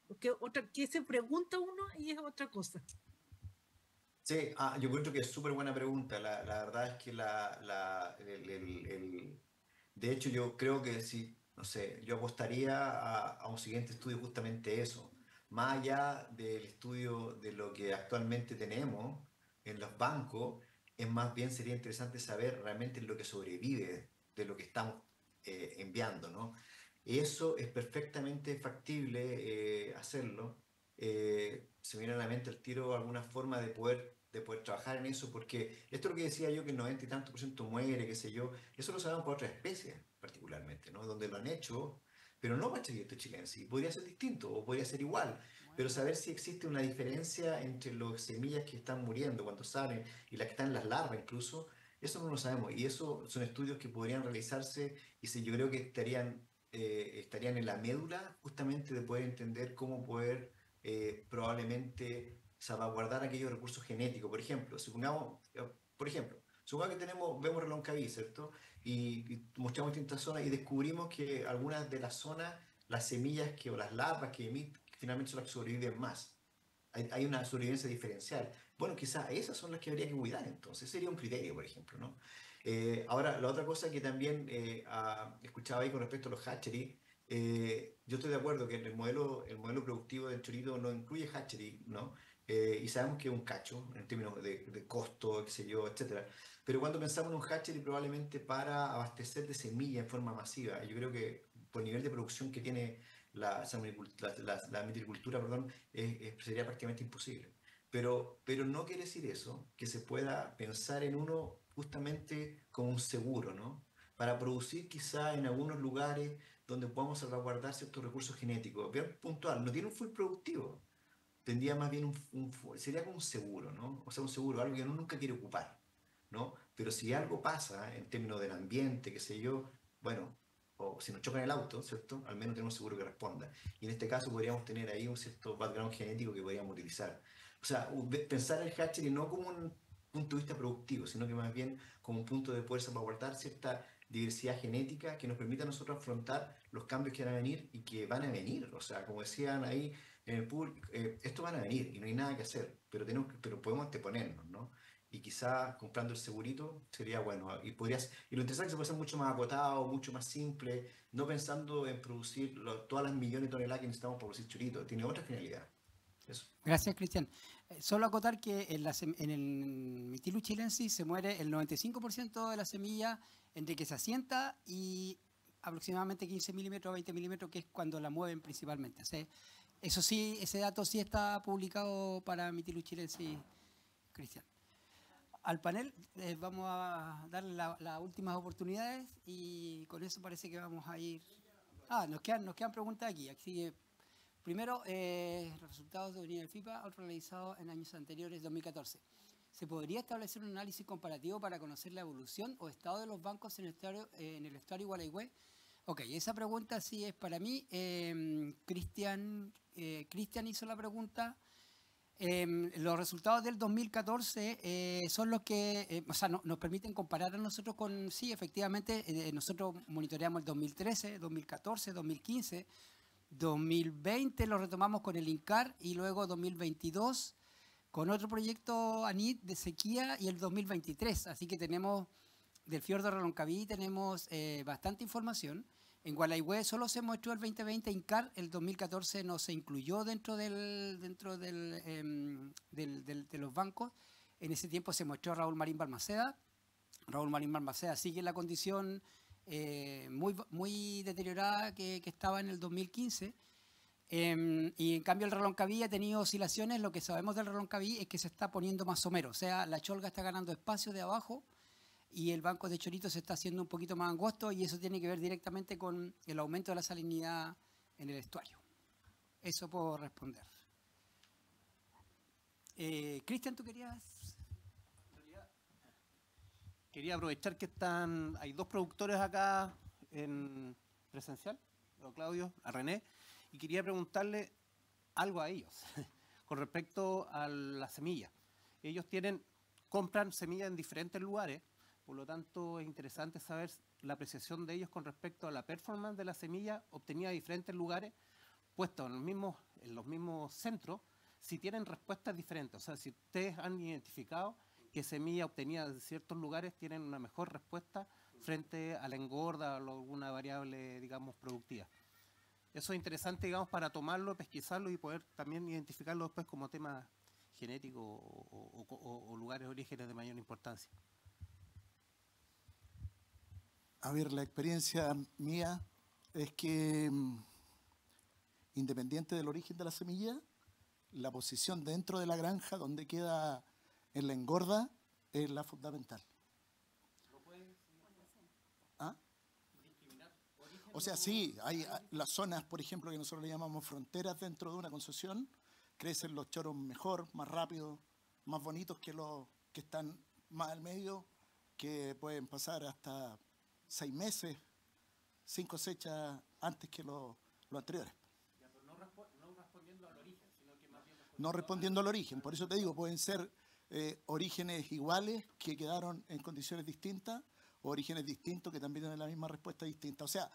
Porque que se pregunta uno y es otra cosa.
Sí, yo encuentro que es súper buena pregunta. La verdad es que de hecho yo creo que sí, no sé, yo apostaría a un siguiente estudio justamente eso. Más allá del estudio de lo que actualmente tenemos en los bancos, es más bien sería interesante saber realmente lo que sobrevive de lo que estamos enviando, ¿no? Eso es perfectamente factible hacerlo. Se me viene a la mente al tiro alguna forma de poder trabajar en eso, porque esto es lo que decía yo, que el 90 y tanto por ciento muere, qué sé yo, eso lo sabemos por otras especies particularmente, ¿no? Donde lo han hecho, pero no para el chilense, y podría ser distinto o podría ser igual, pero saber si existe una diferencia entre las semillas que están muriendo cuando salen y las que están en las larvas incluso, eso no lo sabemos, y eso son estudios que podrían realizarse y yo creo que estarían en la médula justamente de poder entender cómo poder probablemente salvaguardar aquellos recursos genéticos. Por ejemplo, supongamos que vemos Reloncaví, ¿cierto? Y mostramos distintas zonas y descubrimos que algunas de las zonas, las semillas o las larvas que emiten, finalmente son las que sobreviven más. Hay una sobrevivencia diferencial. Bueno, quizás esas son las que habría que cuidar, entonces sería un criterio, por ejemplo, ¿no? Ahora, la otra cosa que también escuchaba ahí con respecto a los hatchery, yo estoy de acuerdo que el modelo productivo del chorito no incluye hatchery, ¿no? Y sabemos que es un cacho en términos de costo, qué sé yo, etcétera. Pero cuando pensamos en un hatchery, probablemente para abastecer de semilla en forma masiva, yo creo que por el nivel de producción que tiene la mitricultura, perdón, sería prácticamente imposible. Pero no quiere decir eso, que se pueda pensar en uno justamente como un seguro, ¿no? Para producir quizá en algunos lugares donde podamos salvaguardar ciertos recursos genéticos. Bien puntual, no tiene un full productivo, tendría más bien sería como un seguro, ¿no? O sea, un seguro, algo que uno nunca quiere ocupar, ¿no? Pero si algo pasa en términos del ambiente, qué sé yo, bueno, o si nos chocan el auto, ¿cierto? Al menos tenemos un seguro que responda. Y en este caso podríamos tener ahí un cierto background genético que podríamos utilizar. O sea, pensar el hatchery no como un punto de vista productivo, sino que más bien como un punto de poder salvaguardar cierta diversidad genética que nos permita a nosotros afrontar los cambios que van a venir y que van a venir. O sea, como decían ahí en el pool, estos van a venir y no hay nada que hacer, pero podemos anteponernos, ¿no? Y quizá comprando el segurito sería bueno. Y lo interesante es que se puede hacer mucho más acotado, mucho más simple, no pensando en producir todas las millones de toneladas que necesitamos para producir choritos. Tiene otra finalidad. Eso.
Gracias, Cristian. Solo acotar que en el Mytilus chilensis se muere el 95% de la semilla entre que se asienta y aproximadamente 15 milímetros a 20 milímetros, que es cuando la mueven principalmente. O sea, eso sí, ese dato sí está publicado para Mytilus chilensis, Cristian. Al panel vamos a darle las últimas oportunidades y con eso parece que vamos a ir... nos quedan preguntas aquí. Así que, primero, resultados de unidad del FIPA realizados en años anteriores, 2014. ¿Se podría establecer un análisis comparativo para conocer la evolución o estado de los bancos en el estuario Gualeguay? Ok, esa pregunta sí es para mí. Cristian hizo la pregunta. Los resultados del 2014 son los que nos permiten comparar a nosotros con, sí, efectivamente, nosotros monitoreamos el 2013, 2014, 2015, 2020 lo retomamos con el INCAR y luego 2022 con otro proyecto ANID de sequía y el 2023. Así que tenemos del fiordo de Reloncaví tenemos bastante información. En Gualeguay solo se mostró el 2020 INCAR, el 2014 no se incluyó dentro de los bancos. En ese tiempo se mostró Raúl Marín Balmaceda. Raúl Marín Balmaceda sigue en la condición muy deteriorada que estaba en el 2015. Y en cambio el Reloncaví ha tenido oscilaciones. Lo que sabemos del Reloncaví es que se está poniendo más somero. O sea, la cholga está ganando espacio de abajo y el banco de choritos se está haciendo un poquito más angosto y eso tiene que ver directamente con el aumento de la salinidad en el estuario. Eso puedo responder. Cristian, ¿tú querías...?
Quería aprovechar que hay dos productores acá en presencial, a Claudio, a René, y quería preguntarle algo a ellos con respecto a la semilla. Ellos compran semillas en diferentes lugares, por lo tanto es interesante saber la apreciación de ellos con respecto a la performance de la semilla obtenida de diferentes lugares, puestos en los mismos centros, si tienen respuestas diferentes. O sea, si ustedes han identificado que semilla obtenida de ciertos lugares tienen una mejor respuesta frente a la engorda o alguna variable, digamos, productiva. Eso es interesante, digamos, para tomarlo, pesquisarlo y poder también identificarlo después como tema genético o lugares, orígenes de mayor importancia.
A ver, la experiencia mía es que, independiente del origen de la semilla, la posición dentro de la granja, donde queda en la engorda, es la fundamental. ¿Ah? O sea, sí, hay las zonas, por ejemplo, que nosotros le llamamos fronteras dentro de una concesión, crecen los choros mejor, más rápido, más bonitos que los que están más al medio, que pueden pasar hasta 6 meses sin cosecha antes que los anteriores.
Ya, pero no respondiendo al origen, sino que más bien
no respondiendo al origen. Por eso te digo, pueden ser orígenes iguales que quedaron en condiciones distintas o orígenes distintos que también tienen la misma respuesta distinta. O sea,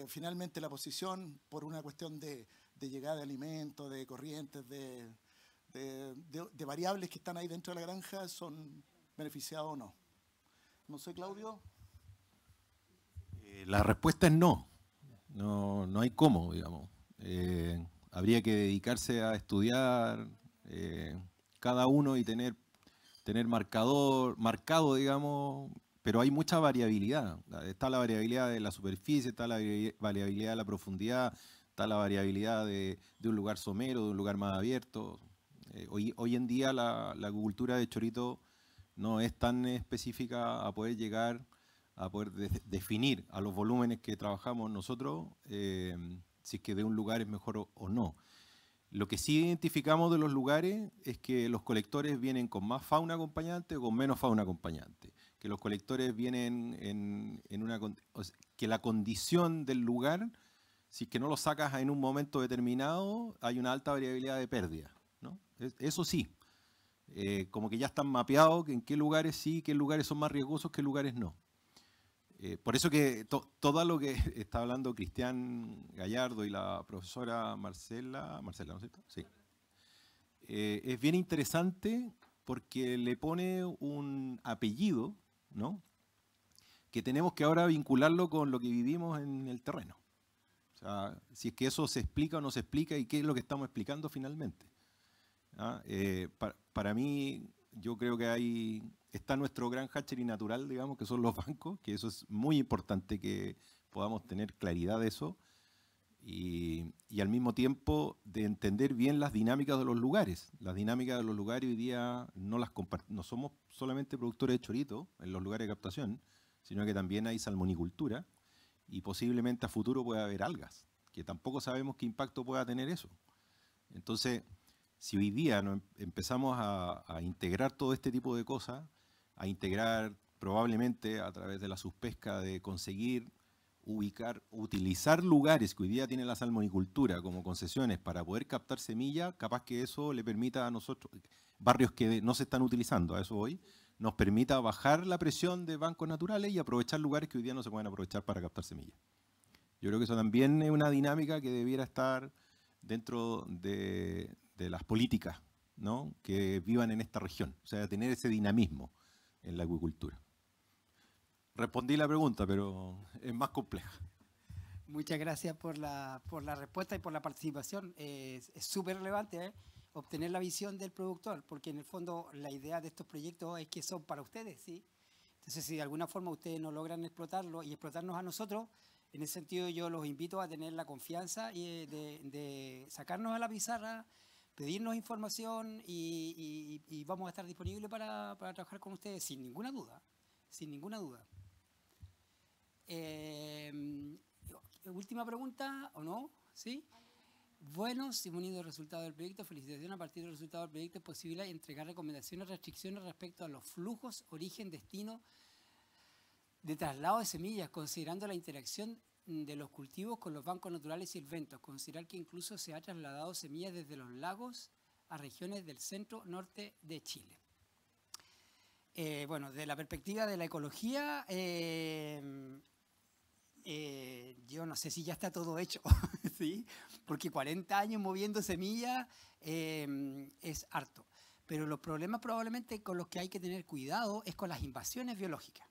finalmente la posición por una cuestión de llegada de alimentos, de corrientes, de variables que están ahí dentro de la granja son beneficiados o no. No sé, Claudio.
La respuesta es no. No hay cómo, digamos. Habría que dedicarse a estudiar cada uno y tener marcado, digamos, pero hay mucha variabilidad. Está la variabilidad de la superficie, está la variabilidad de la profundidad, está la variabilidad de un lugar somero, de un lugar más abierto. Hoy en día la acuicultura de chorito no es tan específica a poder llegar, a poder definir a los volúmenes que trabajamos nosotros, si es que de un lugar es mejor o no. Lo que sí identificamos de los lugares es que los colectores vienen con más fauna acompañante o con menos fauna acompañante. Que los colectores vienen en una... O sea, que la condición del lugar, si es que no lo sacas en un momento determinado, hay una alta variabilidad de pérdida, ¿no? Eso sí, como que ya están mapeados en qué lugares sí, qué lugares son más riesgosos, qué lugares no. Por eso que todo lo que está hablando Cristian Gallardo y la profesora Marcela, ¿no es cierto? Sí. Es bien interesante porque le pone un apellido, ¿no? Que tenemos que ahora vincularlo con lo que vivimos en el terreno. O sea, si es que eso se explica o no se explica y qué es lo que estamos explicando finalmente. ¿Ah? Para mí, yo creo que está nuestro gran hatchery natural, digamos, que son los bancos, que eso es muy importante que podamos tener claridad de eso y al mismo tiempo de entender bien las dinámicas de los lugares. Las dinámicas de los lugares hoy día no somos solamente productores de chorito en los lugares de captación, sino que también hay salmonicultura y posiblemente a futuro pueda haber algas, que tampoco sabemos qué impacto pueda tener eso. Entonces, si hoy día empezamos a integrar todo este tipo de cosas, a integrar probablemente a través de la subpesca de conseguir utilizar lugares que hoy día tiene la salmonicultura como concesiones para poder captar semilla, capaz que eso le permita a nosotros, barrios que no se están utilizando, a eso hoy, nos permita bajar la presión de bancos naturales y aprovechar lugares que hoy día no se pueden aprovechar para captar semillas. Yo creo que eso también es una dinámica que debiera estar dentro de las políticas, ¿no? Que vivan en esta región, o sea, tener ese dinamismo en la acuicultura. Respondí la pregunta, pero es más compleja.
Muchas gracias por la respuesta y por la participación. Es súper relevante obtener la visión del productor, porque en el fondo la idea de estos proyectos es que son para ustedes, ¿sí? Entonces, si de alguna forma ustedes no logran explotarlo y explotarnos a nosotros, en ese sentido yo los invito a tener la confianza y de sacarnos a la pizarra, pedirnos información y vamos a estar disponibles para trabajar con ustedes sin ninguna duda, sin ninguna duda. Última pregunta, ¿o no? ¿Sí? Bueno, Simonido, el resultado del proyecto, felicitaciones. A partir del resultado del proyecto es posible entregar recomendaciones, restricciones respecto a los flujos, origen, destino de traslado de semillas, considerando la interacción de los cultivos con los bancos naturales y el vento. Considerar que incluso se ha trasladado semillas desde los lagos a regiones del centro-norte de Chile. Bueno, de la perspectiva de la ecología, yo no sé si ya está todo hecho, ¿sí? Porque 40 años moviendo semillas es harto. Pero los problemas probablemente con los que hay que tener cuidado es con las invasiones biológicas.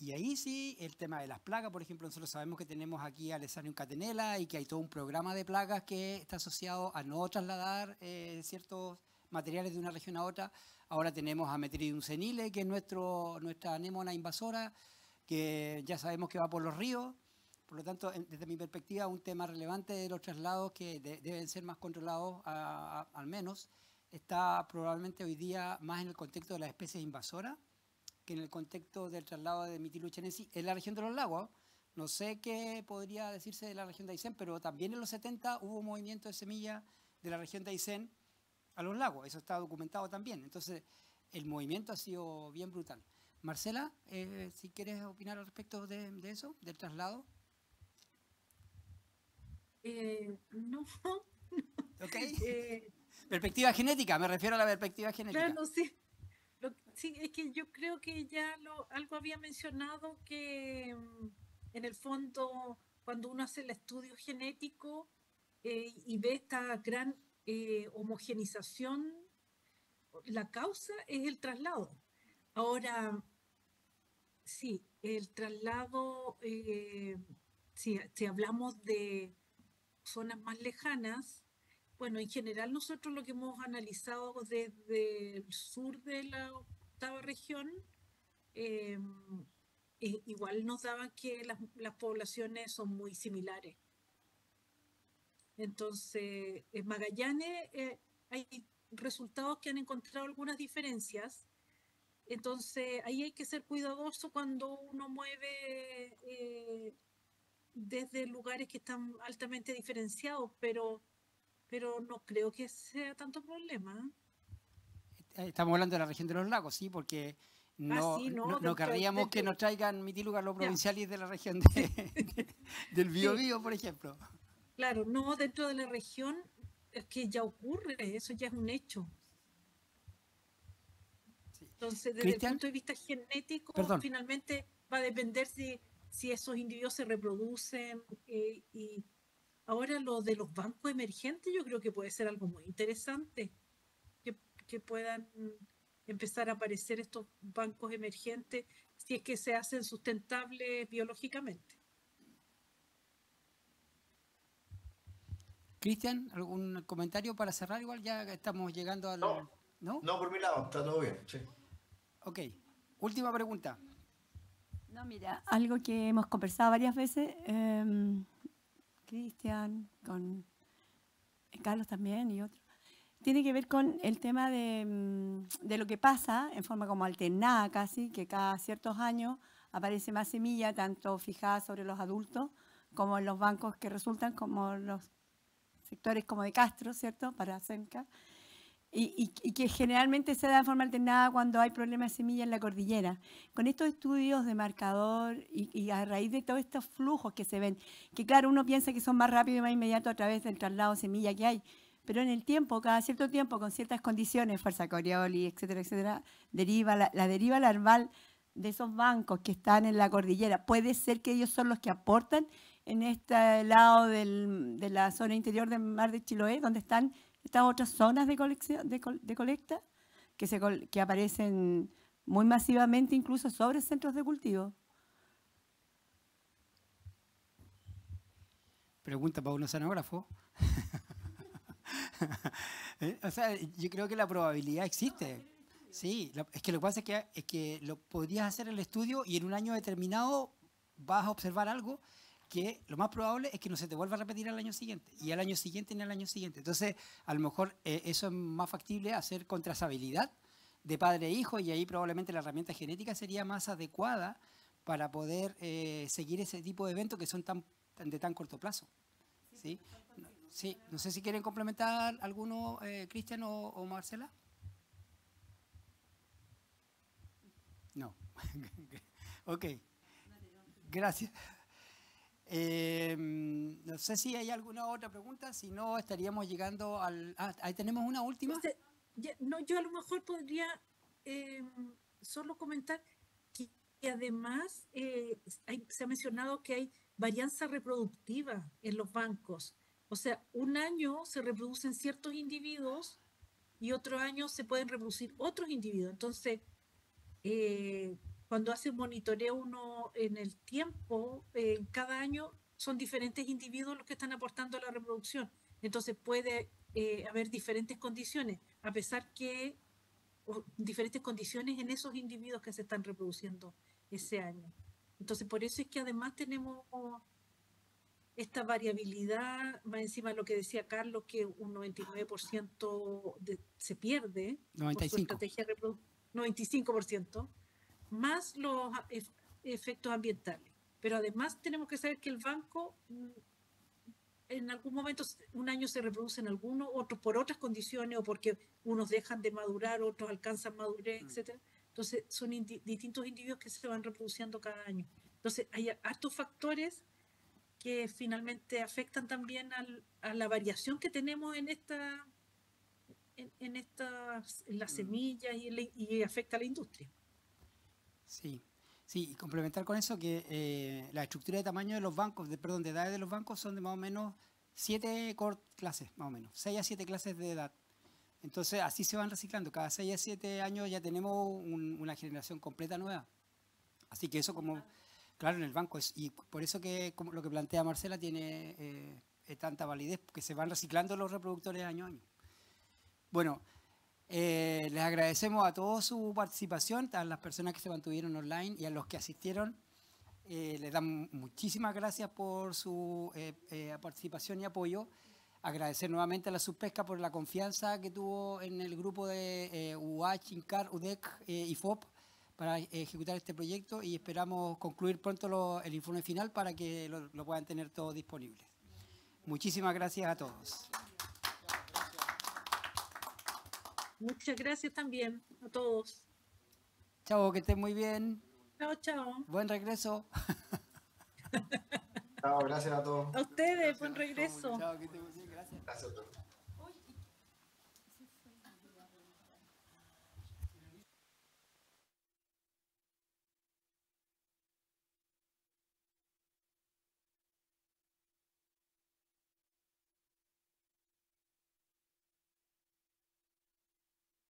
Y ahí sí, el tema de las plagas, por ejemplo, nosotros sabemos que tenemos aquí a Lesanium catenella y que hay todo un programa de plagas que está asociado a no trasladar ciertos materiales de una región a otra. Ahora tenemos a Metridium senile, que es nuestra anémona invasora, que ya sabemos que va por los ríos. Por lo tanto, desde mi perspectiva, un tema relevante de los traslados que deben ser más controlados, al menos, está probablemente hoy día más en el contexto de las especies invasoras que en el contexto del traslado de Mitilochenesi en la región de los lagos. No sé qué podría decirse de la región de Aysén, pero también en los 70 hubo movimiento de semillas de la región de Aysén a los lagos. Eso está documentado también. Entonces, el movimiento ha sido bien brutal. Marcela, si quieres opinar al respecto de eso, del traslado.
No.
Ok. Perspectiva genética, me refiero a la perspectiva genética.
Claro, sí. Sí, es que yo creo que ya algo había mencionado que en el fondo cuando uno hace el estudio genético y ve esta gran homogenización, la causa es el traslado. Ahora, sí, el traslado, si hablamos de zonas más lejanas, bueno, en general nosotros lo que hemos analizado desde el sur de la octava región, igual nos daban que las poblaciones son muy similares. Entonces, en Magallanes hay resultados que han encontrado algunas diferencias. Entonces, ahí hay que ser cuidadoso cuando uno mueve desde lugares que están altamente diferenciados, pero no creo que sea tanto problema.
Estamos hablando de la región de los lagos, ¿sí? Porque
Sí,
no querríamos que nos traigan mitílugas los
Ya.
provinciales de la región del Biobío, por ejemplo.
Claro, no dentro de la región, es que ya ocurre, eso ya es un hecho.
Sí.
Entonces, desde
Cristian,
el punto de vista genético,
perdón.
finalmente va a depender si esos individuos se reproducen. Y ahora lo de los bancos emergentes, yo creo que puede ser algo muy interesante, que puedan empezar a aparecer estos bancos emergentes si es que se hacen sustentables biológicamente.
Cristian, ¿algún comentario para cerrar? Igual ya estamos llegando al...
No.
¿No?
No, por mi lado, está todo bien. Sí.
Ok. Última pregunta.
No, mira, algo que hemos conversado varias veces, Cristian, con Carlos también y otros, tiene que ver con el tema de lo que pasa en forma como alternada casi, que cada ciertos años aparece más semilla, tanto fijada sobre los adultos como en los bancos que resultan como los sectores como de Castro, ¿cierto? Para Senca. Y que generalmente se da de forma alternada cuando hay problemas de semilla en la cordillera. Con estos estudios de marcador y a raíz de todos estos flujos que se ven, que claro, uno piensa que son más rápidos y más inmediatos a través del traslado de semilla que hay, pero en el tiempo, cada cierto tiempo, con ciertas condiciones, fuerza Coriolis, etcétera, deriva la deriva larval de esos bancos que están en la cordillera. Puede ser que ellos son los que aportan en este lado de la zona interior del mar de Chiloé, donde están estas otras zonas de colecta que aparecen muy masivamente incluso sobre centros de cultivo.
Pregunta para un oceanógrafo. O sea, yo creo que la probabilidad existe. Sí, es que lo que pasa es que lo podrías hacer el estudio y en un año determinado vas a observar algo que lo más probable es que no se te vuelva a repetir al año siguiente, y al año siguiente y al año siguiente. Entonces, a lo mejor eso es más factible hacer con trazabilidad de padre e hijo, y ahí probablemente la herramienta genética sería más adecuada para poder seguir ese tipo de eventos que son de tan corto plazo. ¿Sí? Sí, no sé si quieren complementar alguno, Cristian o Marcela. No. Ok. Gracias. No sé si hay alguna otra pregunta, si no estaríamos llegando al... ahí tenemos una última.
No, yo a lo mejor podría solo comentar que además se ha mencionado que hay varianza reproductiva en los bancos. O sea, un año se reproducen ciertos individuos y otro año se pueden reproducir otros individuos. Entonces, cuando hace un monitoreo uno en el tiempo, cada año son diferentes individuos los que están aportando a la reproducción. Entonces puede haber diferentes condiciones, a pesar que diferentes condiciones en esos individuos que se están reproduciendo ese año. Entonces por eso es que además tenemos esta variabilidad, más encima de lo que decía Carlos, que un 99% se pierde
95.
por su estrategia reproductiva, 95%, más los efectos ambientales. Pero además tenemos que saber que el banco en algún momento, un año se reproducen algunos, otros por otras condiciones o porque unos dejan de madurar, otros alcanzan madurez, etc. Entonces son distintos individuos que se van reproduciendo cada año. Entonces hay hartos factores que finalmente afectan también a la variación que tenemos en las semillas y afecta a la industria.
Sí, sí, y complementar con eso que la estructura de tamaño de los bancos, de edades de los bancos son de más o menos 7 clases, más o menos, 6 a 7 clases de edad. Entonces así se van reciclando, cada 6 a 7 años ya tenemos una generación completa nueva. Así que eso como, claro, en el banco, y por eso que como lo que plantea Marcela tiene tanta validez, porque se van reciclando los reproductores año a año. Bueno, les agradecemos a todos su participación, a las personas que se mantuvieron online y a los que asistieron. Les damos muchísimas gracias por su participación y apoyo. agradecer nuevamente a la Subpesca por la confianza que tuvo en el grupo de UH, INCAR, UDEC y FOP para ejecutar este proyecto, y esperamos concluir pronto el informe final para que lo puedan tener todos disponibles. Muchísimas gracias a todos.
Muchas gracias también a todos.
Chao, que estén muy bien.
Chao, chao.
Buen regreso.
Chao, gracias a todos.
A ustedes, buen regreso.
Chao, que estén muy bien. Gracias.
Gracias a todos.